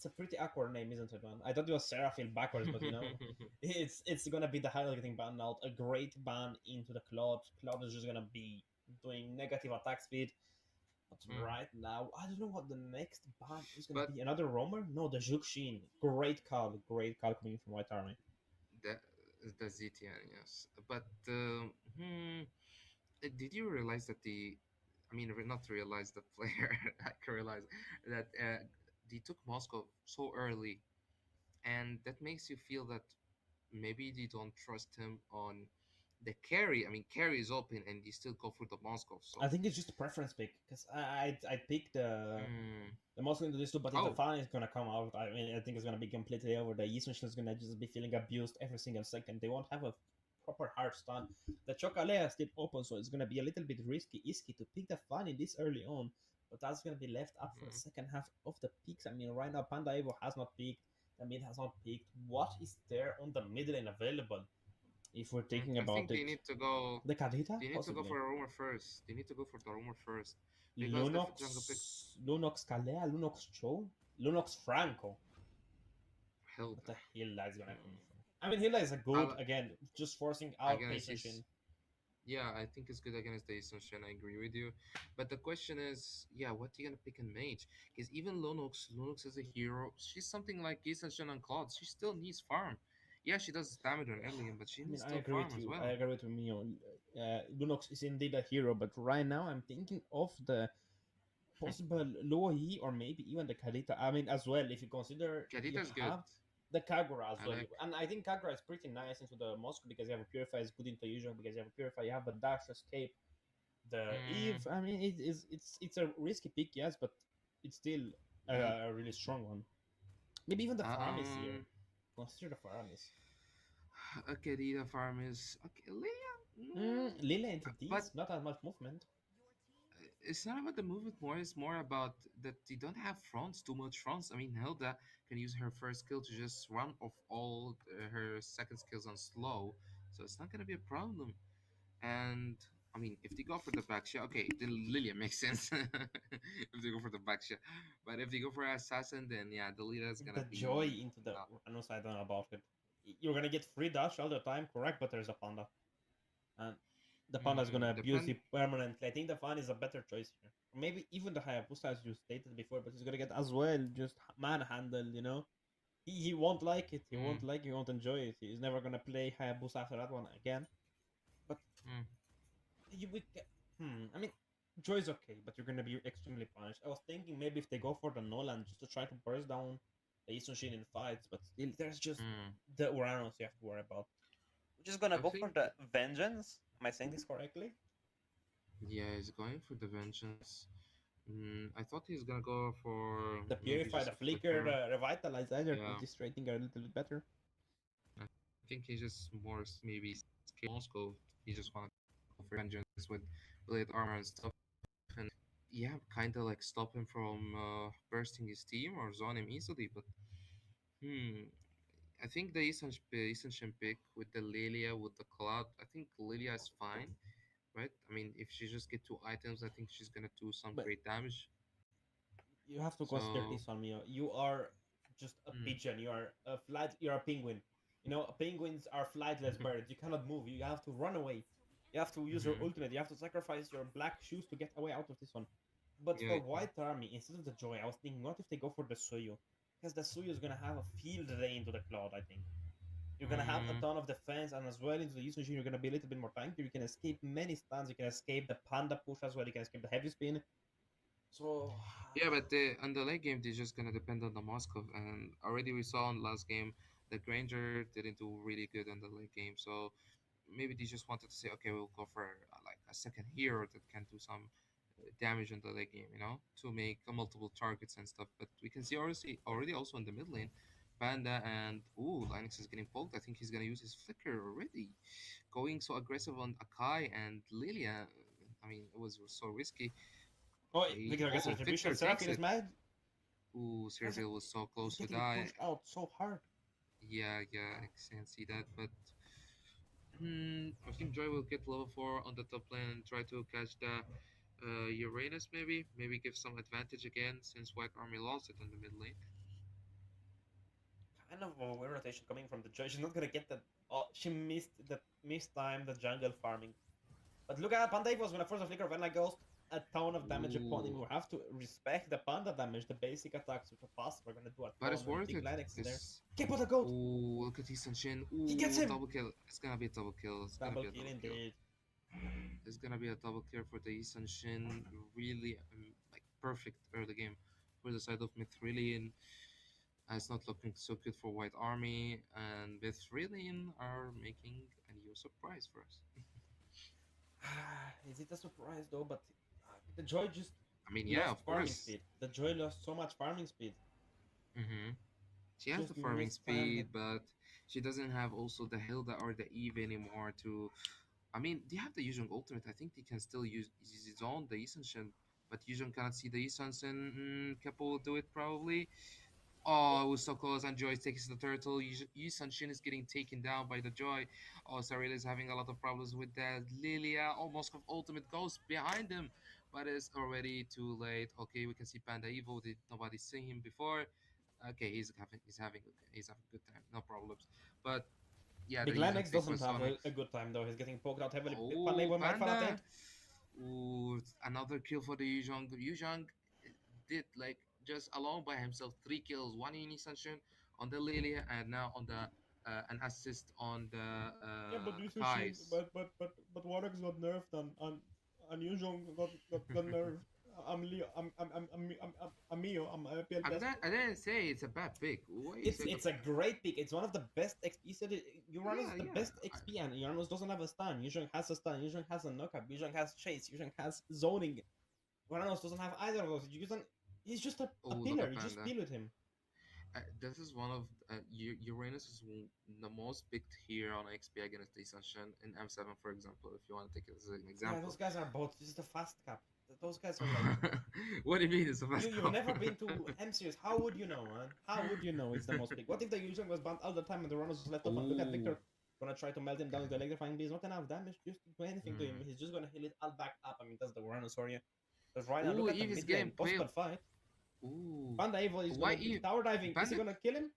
a pretty awkward name, isn't it, man? I thought it was Seraphil backwards, but Mm-hmm. it's gonna be the highlight getting banned out. A great ban into the Cloud. Cloud is just gonna be doing negative attack speed. But right now, I don't know what the next ban is gonna but be. Another Roamer? No, the Juxin. Great call coming from White Army. that the ZTN, yes. But did you realize that I mean, not realize the player. I can realize that they took Moscow so early, and that makes you feel that maybe they don't trust him on the carry. I mean, carry is open, and they still go for the Moscow. I So, think it's just a preference pick because I picked mm, the most into this too, but if the oh, fan is gonna come out, I mean, I think it's gonna be completely over. The Yisung is gonna just be feeling abused every single second. They won't have a proper hard stun. The Chocolea is still open, so it's gonna be a little bit risky to pick the fan in this early on. But that's gonna be left up for the mhm. second half of the picks. I mean, right now Panda Evo has not picked. The mid has not picked. What is there on the mid lane available? If we're thinking I about think they it, need to go. the Kadita They need to go possibly. for a rumor first. They need to go for the rumor first because the jungle pick Lunox Kalea, Lunox Cho, Lunox Franco. What Hilda. the hell that's gonna come Hmm. from? I mean, Hilda is a good I'll, again, just forcing out against Patient his Shin. Yeah, I think it's good against the Ascension. I agree with you. But the question is, yeah, what are you gonna pick in mage? Because even Lunox is a hero. She's something like Ascension and Claude. She still needs farm. Yeah, she does damage on early game, but she I mean, needs I still agree farm with as you. I well. agree with you. Lunox is indeed a hero, but right now I'm thinking of the possible Lohi or maybe even the Kalita. I mean, as well, if you consider you Kadita's good. have the Kagura as I well, like. and I think Kagura is pretty nice into the Moscow because you have a Purify is good into usual because you have a Purify, you have a dash escape. The Mm, Eve, I mean, it's a risky pick, yes, but it's still ye- a really strong one. Maybe even the Faramis here. um, Consider the Faramis. Kadita farm is okay. Leia, mm, Lila into but these, not as much movement. it's not about the movement more. It's more about that you don't have fronts, too much fronts. I mean, Hilda can use her first skill to just run off all her second skills on slow, so it's not gonna be a problem. And I mean, if they go for the back shot, okay, then Lilia makes sense. If they go for the back shot, but if they go for assassin, then yeah, the leader is The gonna joy be into the not. Uranus, I don't know about it. You're gonna get free dash all the time, correct? But there's a panda, and the panda is gonna abuse Depend. you permanently. I think the fan is a better choice here. Or maybe even the Hayabusa, as you stated before, but he's gonna get as well just manhandled. He won't like it. He Mm, won't like. It, he won't enjoy it. He's never gonna play Hayabusa after that one again. But mm. you would get. I mean, Joy is okay, but you're gonna be extremely punished. I was thinking maybe if they go for the Nolan just to try to burst down the Isushin in fights, but still, there's just Mm. the Uranos you have to worry about. Which is gonna I go for think the vengeance. Am I saying this correctly? yeah, he's going for the vengeance. I thought he's gonna go for The maybe Purify, just the a Flicker, flicker. the Revitalize, either Yeah, this rating are a little bit better. I think he's just more maybe scared Moscow. He just wanted to go for vengeance with blade armor and stuff, and yeah, kind of like stop him from bursting his team or zone him easily. But hmm, I think the Eastern pick with the Lilia with the Cloud. I think Lilia is fine, right? I mean, if she just get two items, I think she's gonna do some But great damage. you have to consider So this on me. You are just a hmm, pigeon. You are a flat. You're a penguin. Penguins are flightless birds. You cannot move. You have to run away. You have to use your Hmm. ultimate. You have to sacrifice your black shoes to get away out of this one. But Yeah, for White Army, instead of the Joy, I was thinking, what if they go for the Suyu? Because the Suyu is gonna have a field day into the Cloud, I think. You're gonna have a mm, ton of defense, and as well into the Yuzu Machine, you're gonna be a little bit more tanky. You can escape many stuns. You can escape the Panda push as well. You can escape the heavy spin. So yeah, but on the late game, they're just gonna depend on the Moskov, and already we saw in the last game the Granger didn't do really good on the late game, so maybe they just wanted to say, okay, we'll go for like a second hero that can do some damage in the late game, to make multiple targets and stuff. But we can see already also in the mid lane, Panda and Linux is getting poked. I think he's gonna use his flicker already, going so aggressive on Akai and Lilia. I mean, it was so risky. oh, Okay. Victor gets Oh, retribution. Victor takes Seraphine is it. mad. Ooh, Guys, Servil was so he's close to getting die. pushed out so hard. Yeah, yeah, I can see that. But I think Joy will get level 4 on the top lane and try to catch the Uranus maybe. Maybe give some advantage again since White Army lost it on the mid lane. Kind of a weird rotation coming from the Joy. She's not gonna get that. Oh, she missed time the jungle farming. But look at Panda was when I force a flicker of Enlight Ghost, a ton of damage upon him. Ooh, We have to respect the Panda damage, the basic attacks which are fast. We're gonna do a but ton it's when worth Big it. Linux is there. It's Keep the goat! look at Easton Shin. He gets Ooh, him! double kill. It's gonna be a double kill. It's gonna Double be a kill double kill. indeed. It's gonna be a double kill for the Easton Shin. Really, like perfect early game for the side of Mithrilian. It's not looking so good for White Army, and Mithrilian are making a new surprise for us. Is it a surprise though? But the Joy just I mean, yeah, lost of farming course. speed. The Joy lost so much farming speed. Mm-hmm. She has the Just farming mistimed speed, it. but she doesn't have also the Hilda or the Eve anymore to. I mean, they have the Yuzhong ultimate. I think they can still use his own, the Isenshin, but Yuzhong cannot see the Isensen. Keppel will do it probably. Oh, it was so close, and Joy takes the turtle. Yu Shin is getting taken down by the Joy. Oh, Saril is having a lot of problems with that. Lilia almost of ultimate goes behind him, but it's already too late. Okay, we can see Panda Evo. Did nobody see him before? Okay, he's having a good time, no problems. But yeah, the Big Yuzhong Linux pick doesn't was have so a good time though. He's getting poked out heavily. Oh, Panda might fall at Panda. 8. Ooh, another kill for the Yuzhong. Yuzhong did like just alone by himself 3 kills, one in Sunshine on the Lilia, and now on the an assist on the Yeah, but this is she. Kais. But Warwick got nerfed and Yuzhong got nerfed. I'm Mio. I'm APL best. I didn't say it's a bad pick. Why you say It's a great pick. It's one of the best XP. You said Uranus is yeah, the yeah. best XP, and Uranus doesn't have a stun. Yuzhong has a stun. Yuzhong has a knockup. Yuzhong has chase. Yuzhong has zoning. Uranus doesn't have either of those. He's just a Oh, look pillar. at You just Panda. deal with him. This is one of Uranus is the most picked here on XP against the Sunshine in M7, for example. If you want to take it as an Yeah, example. those guys are both. This is the fast cap. Those guys are like What do you mean it's a fast you've call? never been to M series. How would you know, man? How would you know it's the most pick? What if the Yuzhong was banned all the time and the runners was left open? Look at Victor. Oh, Gonna try to melt him down with the electrifying beast. Not enough damage. Just to do anything to him. mm. He's just gonna heal it all back up. I mean, that's the runners for you. Because right now, look Ooh, at the Eve is mid getting lane. Possible pale. fight. Ooh, Panda Evil is why gonna be Eve? tower diving. Is he Panda. gonna kill him?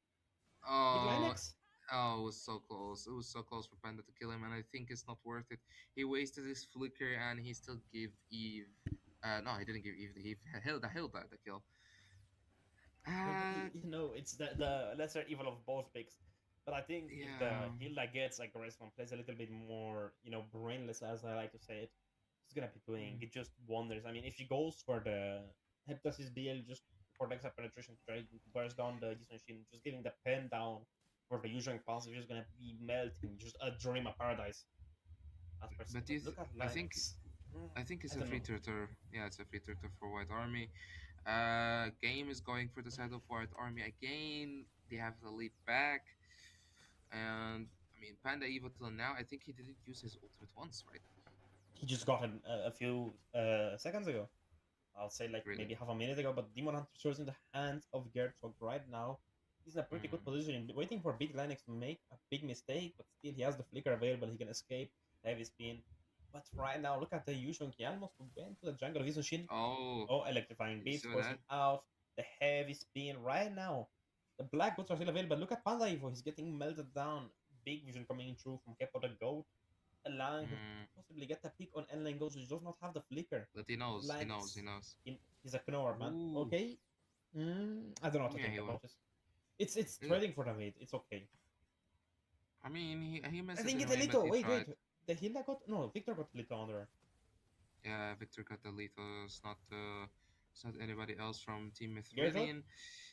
Big Oh, Linux? oh, it was so close. It was so close for Panda to kill him, and I think it's not worth it. He wasted his flicker, and he still gave Eve. No, he didn't give Eve the Eve. Hilda the kill. Uh, It's the lesser evil of both picks. But I think if the yeah. Hilda gets aggressive and plays a little bit more, brainless, as I like to say it, she's gonna be doing Mm. it just wonders. I mean, if she goes for the Heptasis BL just for the extra penetration, trying to burst down the Gis machine, just giving the pen down for the usual passive, just gonna be melting, just a dream of paradise, as per se. But But look at I think Linux. it's I a don't free know. turtle. Yeah, it's a free turtle for White Army. Game is going for the side of White Army again. They have the lead back, and I mean Panda Evo till now. I think he didn't use his ultimate once, right? He just got it a few seconds ago. I'll say like Really? maybe half a minute ago, but Demon Hunter shows in the hands of Gertzog right now. He's in a pretty good Mm. position, waiting for Big Linux to make a big mistake, but still he has the flicker available. He can escape heavy spin. But right now, look at the Yushong. He almost went to the jungle of Izushin. Oh, Oh, electrifying you beast saw forcing that? out the heavy spin right now. The black boots are still available. Look at Panda Evo. He's getting melted down. big vision coming through from Kepo the Goat, allowing him to Mm, possibly get a pick on N-Lane Ghost, which does not have the flicker. but he It's knows. He like knows. He knows. he's a Knorr, man. Ooh. Okay, I don't know what to Yeah, think he about will. this. It's Uh, trading for the mid. It's okay. I mean, he I missed it think in it's rain, but Elito. he Wait, tried. wait. The Hilda got no. Victor got Elito under. Yeah, Victor Catalito is not it's not anybody else from Team Gerjoy? Mithridian.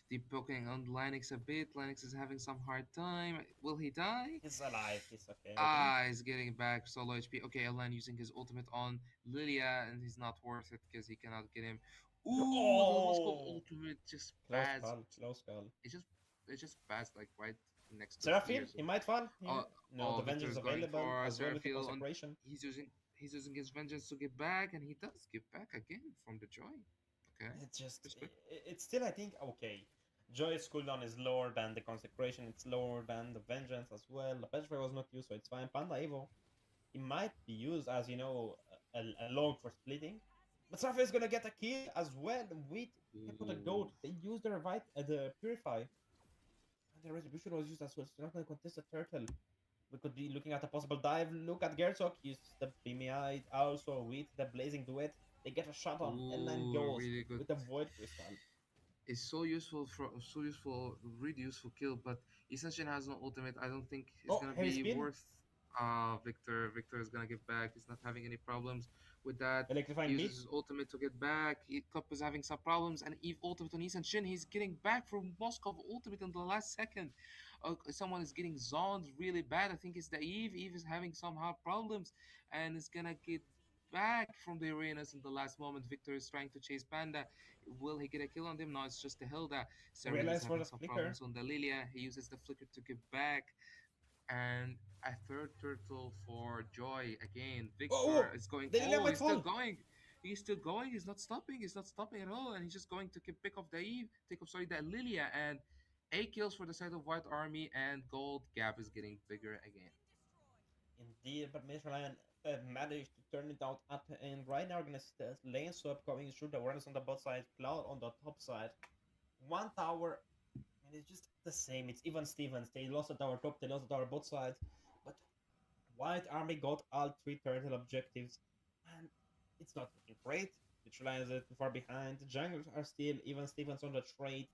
They poking on Linux a bit. Linux is having some hard time. Will he die? He's alive. He's okay, I think. Ah, he's getting back solo HP. Okay, Alan using his ultimate on Lilia, and he's not worth it because he cannot get him. Ooh, the Moskov Oh, ultimate just close passed. call. Close call. It just it just passed like right next to his Seraphine, ears. he might fall Oh, here. No, oh, the Victor Vengeance is is going available for as well with the Seraphil, and consecration. he's using he's using his vengeance to get back, and he does get back again from the joy. Okay, It's just, respect. it's still, I think, okay. Joy's cooldown is lower than the consecration. It's lower than the Vengeance as well. The Petrify was not used, so it's fine. Panda Evo, it might be used as, a log for splitting. But Seraphine is gonna get a kill as well with Kepo the Ooh, Goat. They used the revive, the Purify, and the Retribution was used as well. So they're not gonna contest the Turtle. We could be looking at a possible dive. Look at Gertzog. Use the Beamy also with the Blazing Duet. They get a shot on L9 ooh, Ghost really good. with the Void Crystal. Is so useful for so useful, really useful kill. But Essential has no ultimate. I don't think it's Oh, gonna heavy be spin. worth. Victor is gonna get back. He's not having any problems with that. He Electrifying uses Beat. his ultimate to get back. Cup is having some problems, and Eve ultimate on Ethan Shin. He's getting back from Moskov ultimate in the last second. Someone is getting zoned really bad. I think it's the Eve. Eve is having some hard problems, and is gonna get back from the arenas in the last moment. Victor is trying to chase Panda. Will he get a kill on them? No, it's just the Hilda. Cyril is Realize for having the some flicker. problems on the Lilia. He uses the flicker to get back. And a third turtle for Joy again. Oh, Victor is going. the Lilia Oh, might he's still fall. going. He's still going. He's not stopping. He's not stopping at all. And he's just going to pick off the Eve. Take off, sorry, the Lilia. And 8 kills for the side of White Army. And gold gap is getting bigger again. Indeed, but Michelin managed to turn it out at the end. Right now, we're gonna see the lane swap coming through. The awareness on the bot side, Cloud on the top side. One tower, and it's just the same. It's even Stevens. They lost the tower top, they lost the tower bot side, but White Army got all three turtle objectives, and it's not looking great. Michelin is too far behind. The junglers are still even Stevens on the trade.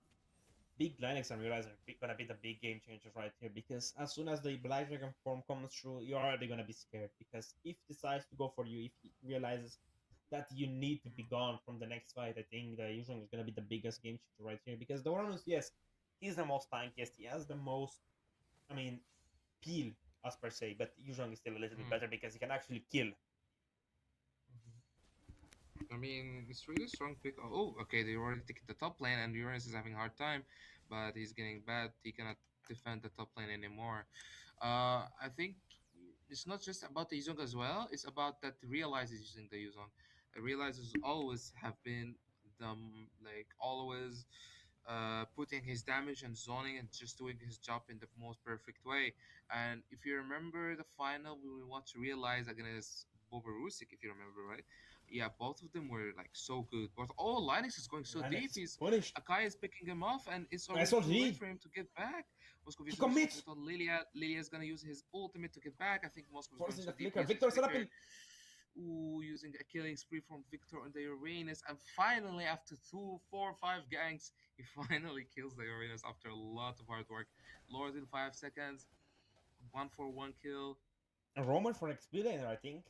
Big Linux and Realize are gonna be the big game changers right here because as soon as the Black Dragon form comes through, you're already gonna be scared because if he decides to go for you, if he realizes that you need to be gone from the next fight, I think the Yuzhong is gonna be the biggest game changer right here because the Uranus, yes, he's the most tankiest, he has the most, I mean, peel as per se, but Yuzhong is still a little bit Mm, better because he can actually kill. I mean, it's really strong pick. Oh, okay, they already taken the top lane, and Uranus is having a hard time, but he's getting bad. He cannot defend the top lane anymore. I think it's not just about the Yuzong as well. It's about that realizes using the Yuzong. Realizes always have been like always putting his damage and zoning and just doing his job in the most perfect way. And if you remember the final when we watched Realize against Bobarusik, if you remember right, yeah, both of them were like so good. But oh, Linus is going so deep. Linux is He's punished. Akai is picking him off, and it's Nice already too late OG. for him to get back. Moskov He is using ultimate commits, on Lilia. Lilia is gonna use his ultimate to get back. I think Moskov is going forcing so the deep. He flicker. uses Victor flicker. Serapin. Ooh, using a killing spree from Victor on the Uranus, and finally, after 2, 4, 5 ganks, he finally kills the Uranus after a lot of hard work. Lord in 5 seconds, 1 for 1 kill. And Roman for XP laner, I think.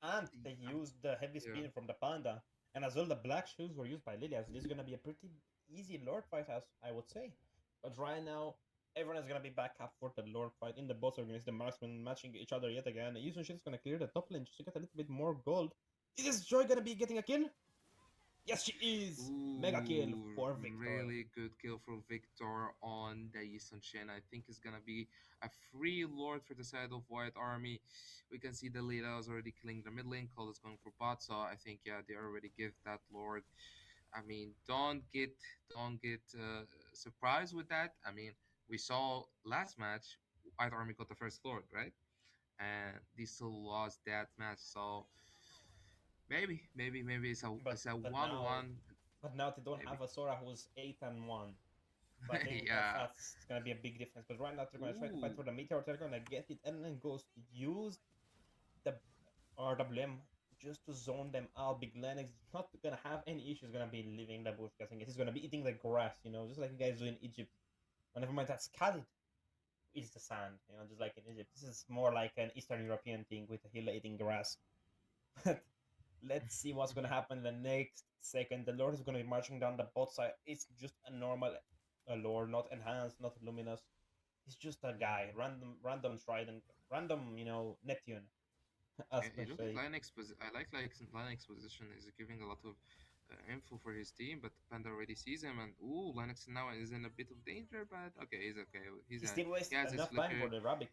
And Y- they Um, used the heavy yeah. spin from the Panda. And as well, the black shoes were used by Lilia. So this is going to be a pretty easy Lord fight, as I would say. But right now, everyone is going to be back up for the Lord fight. In the boss against the marksman matching each other yet again. Yusun Shin is going to clear the top lane just to get a little bit more gold. Is Joy going to be getting a kill? Yes, she is! Mega kill Ooh, for Victor. really good kill from Victor on the Yisun Shen. I think it's gonna be a free Lord for the side of White Army. We can see the Lila is already killing the mid lane. Cole is going for bot, so I think yeah they already give that Lord. I mean, don't get surprised with that. I mean, we saw last match White Army got the first Lord, right? And they still lost that match, so maybe it's a But it's a but one now one but now they don't maybe. have a Sora who's 8 and 1. So I think Yeah. that's gonna be a big difference. But right now they're gonna try to fight Ooh. for the meteor. They're gonna get it, and then Ghost use the RWM just to zone them out. Big Lennox is not gonna have any issues. Gonna be leaving the bush. Guessing he's gonna be eating the grass. Just like you guys do in Egypt. But never mind, that's Khalid is the sand. Just like in Egypt. This is more like an Eastern European thing with Hila eating grass. But let's see what's gonna happen in the next second. The Lord is gonna be marching down the bot side. It's just a normal Lord, not enhanced, not luminous. He's just a guy, random Trident, random, Neptune, as You per look at se. I like Linux position is giving a lot of info for his team, but Panda already sees him, and ooh, Linux now is in a bit of danger, but okay, he's okay. He still He wasted has his enough time flicker. for the Arabic.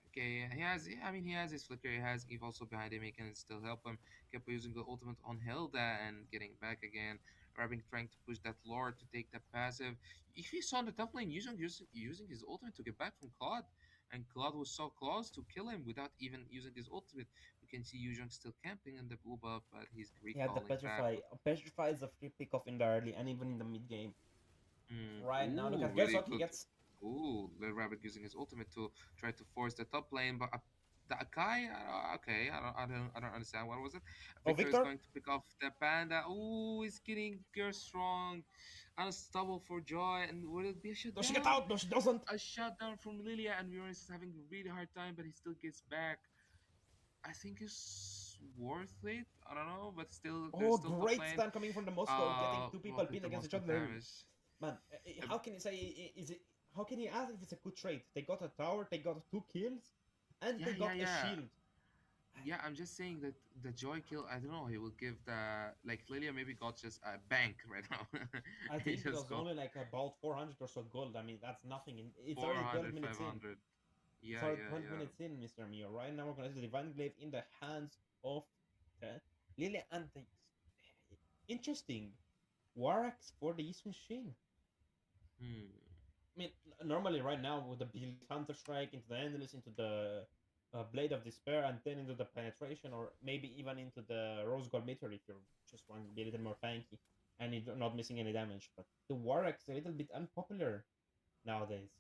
Okay, he has. Yeah, I mean, he has his flicker. He has Eve also behind him. He can still help him. Kept using the ultimate on Hilda and getting back again. Rabin trying to push that Lord to take that passive. If you saw in the top lane using his ultimate to get back from Claude, and Claude was so close to kill him without even using his ultimate. We can see Yuzhong still camping in the blue buff, but he's He had the recalling back. Petrify. Petrify is a free pick off in the early and even in the mid game. Right now, look Ooh, at really Gersock. He good. gets. Ooh, Little Rabbit using his ultimate to try to force the top lane, but the Akai, okay, I don't understand. What was it? Oh, Victor is Victor. going to pick off the panda. Ooh, he's getting Gear strong, unstoppable for joy, and will it be a Does she get shutdown? out? No, she doesn't. A shutdown from Lilia, and Uranus is having a really hard time, but he still gets back. I think it's worth it. I don't know, but still, there's Oh, still top great lane. stand coming from the Moscow, getting two Well, people with pinned the against each Moscow other. damage. Man, Uh, how can you say is it? How can you ask if it's a good trade? They got a tower, they got two kills, and they yeah, yeah, got a yeah. shield. Yeah, I'm just saying that the joy kill. I don't know. He will give the like Lilia maybe got just a bank right now. I He think it just was got only like about 400 or so gold. I mean, that's nothing. It's already 12 400, minutes in. 500. It's Yeah, already yeah, 12 yeah. minutes in, Mr. Mio. Right now, we're gonna see the Divine Glaive in the hands of Lilia and the interesting Warax for the Eastern Shin. Hmm. I mean, normally right now with the build Counter Strike into the Endless, into the Blade of Despair, and then into the Penetration, or maybe even into the Rose Gold Meteor if you just want to be a little more tanky and you're not missing any damage. But the Warax a little bit unpopular nowadays.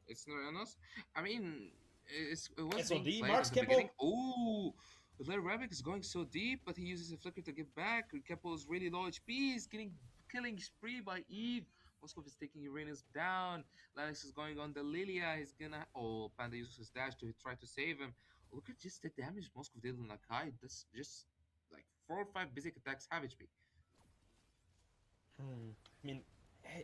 It's not honest. I mean, it was being SOD played Marks at the beginning. Kepo. Oh, Little Rabbit is going so deep, but he uses a flicker to get back. Keppel is really low HP. He's getting killing spree by Eve. Moskov is taking Uranus down. Lennox is going on the Lilia. He's gonna. Oh, Panda uses his dash to try to save him. Look at just the damage Moskov did on Nakai. That's just like 4 or 5 basic attacks have HP. I mean,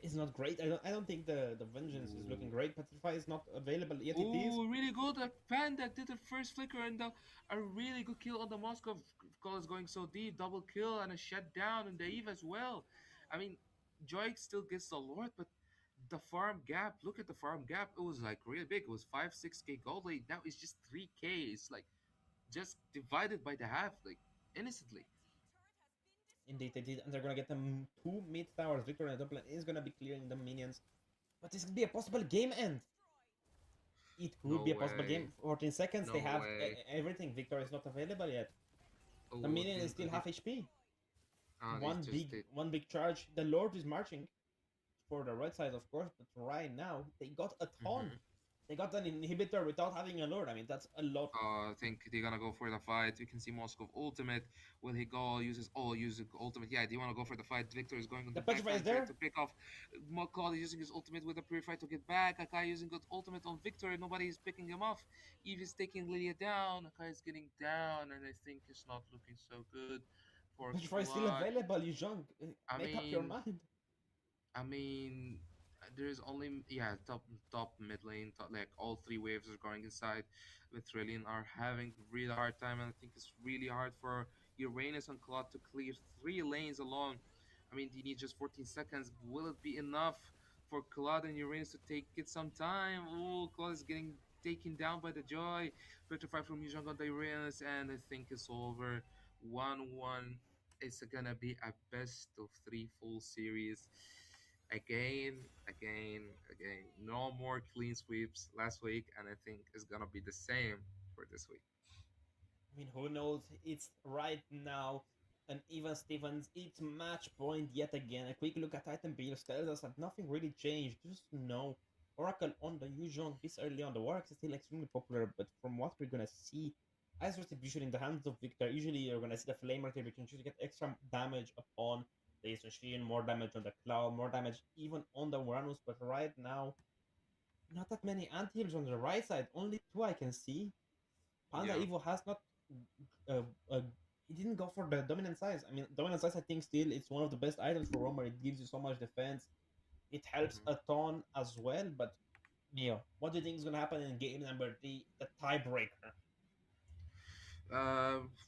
it's not great. I don't think the vengeance is looking Ooh. great. Petrify is not available yet. It is. Oh, really good. A Panda did the first flicker and a really good kill on the Moscow. Call is going so deep. Double kill and a shutdown and the Eve as well. I mean, Joy still gets the Lord, but the farm gap, look at the farm gap. It was like really big. It was 5, 6K gold lead. Now it's just 3K. It's like just divided by the half, like instantly. Indeed, they did, and they're gonna get them two mid towers. Victor and Dublin is gonna be clearing the minions, but this could be a possible game end. It could No be a possible way. game. 14 seconds. They No have way. everything. Victor is not available yet. The Oh, minion is still half HP. they One just big, did. one big charge. The Lord is marching for the right side, of course, but right now they got a ton. Mhm. They got an inhibitor without having a Lord. I mean, that's a lot. I think they're gonna go for the fight. We can see Moskov ultimate. Will he go use ultimate? Yeah, do you wanna go for the fight? Victor is going on The the Petrify is backline, trying to there. pick off Claude is using his ultimate with the purify to get back. Akai using good ultimate on Victor. Nobody is picking him off. Eve is taking Lydia down. Akai is getting down, and I think it's not looking so good for Petrify is still Claude. available. You young. I Make up your mean, mind. I mean, there's only top mid lane like all three waves are going inside. With Trillion are having really hard time, and I think it's really hard for Uranus and Claude to clear 3 lanes alone. I mean, you need just 14 seconds. Will it be enough for Claude and Uranus to take it some time? Oh, Claude is getting taken down by the Joy. Petrified from Yuzhong on the Uranus, and I think it's over. 1-1. It's gonna be a best of 3 full series again, again, again. No more clean sweeps last week, and I think it's gonna be the same for this week. I mean, who knows? It's right now. And even Stevens, it's match point yet again. A quick look at item builds tells us that nothing really changed. Just no. Oracle on the Yuzhong this early on. The Warx is still extremely popular, but from what we're gonna see, as retribution in the hands of Victor, usually you're gonna see the Flamer you can choose to get extra damage upon the Machine, more damage on the Cloud, more damage even on the Uranus, but right now, not that many anti-heals on the right side, only two I can see. Panda Yeah. Evo has not uh, uh, he didn't go for the dominant size. I mean, dominant size I think still it's one of the best items for Romer. It gives you so much defense. It helps Mhm. a ton as well. But Neo, what do you think is gonna happen in game number three, the tiebreaker?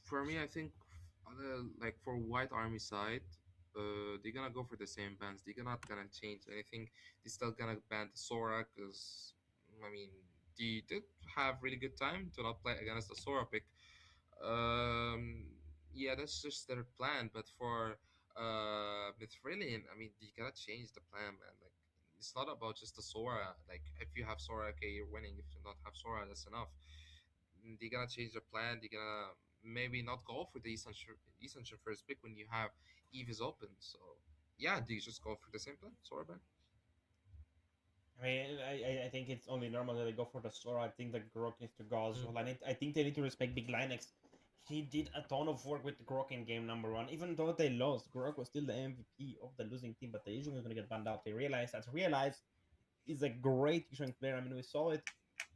For me, I think like for White Army side, they're gonna go for the same bans. They're not gonna change anything. They're still gonna ban the Sora because I mean they did have really good time to not play against the Sora pick. Um, yeah, that's just their plan. But for Mithrilian, I mean, you gotta change the plan, man. Like it's not about just the Sora. Like if you have Sora, okay, you're winning. If you don't have Sora, that's enough. They're gonna change their plan. They're gonna maybe not go for the Essential first pick when you have Eve is open. So yeah, they just go for the same plan. Sora ban. I mean, I think it's only normal that they go for the Sora. I think the Grok needs to go as Mm. well. And I think they need to respect Big Linux. He did a ton of work with Grok in game number one. Even though they lost, Grok was still the MVP of the losing team, but they usually going to get banned out. They realized that. Realize is a great Ukraine player. I mean, we saw it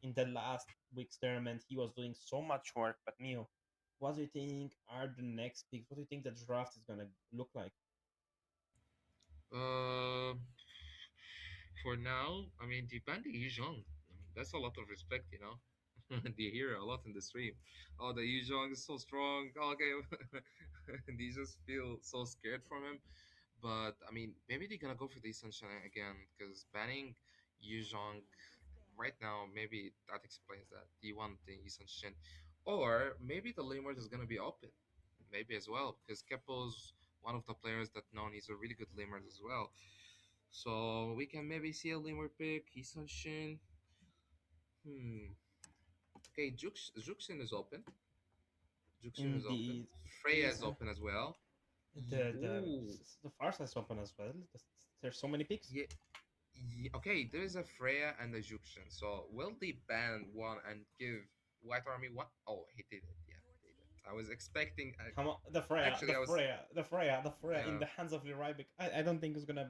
in the last week's tournament. He was doing so much work. But Mio, what do you think are the next picks? What do you think the draft is gonna look like? Uh, for now, I mean, the band is young. I mean, that's a lot of respect, you know. They hear a lot in the stream. Oh, the Yuzhong is so strong. Okay, they just feel so scared from him. But I mean, maybe they're gonna go for the Sunshine again because banning Yuzhong right now, maybe that explains that. Do you want the Sunshine, or maybe the lane word is gonna be open, maybe as well because Kepo's one of the players that known he's a really good lamer as well. So we can maybe see a lamer pick. Sunshine. Hmm. Okay, Juxin is open. Juxin is open. Indeed, Freya is is open as well. Ooh. the farce is open as well. There's so many picks. Yeah, okay, there is a Freya and a Juxian. So will they ban one and give White Army one? Oh, he did it. Yeah, they did. I was expecting. Come on, the Freya, the Actually, I was. Freya, the Freya, the Freya in Uh, the hands of Leroy. I don't think it's gonna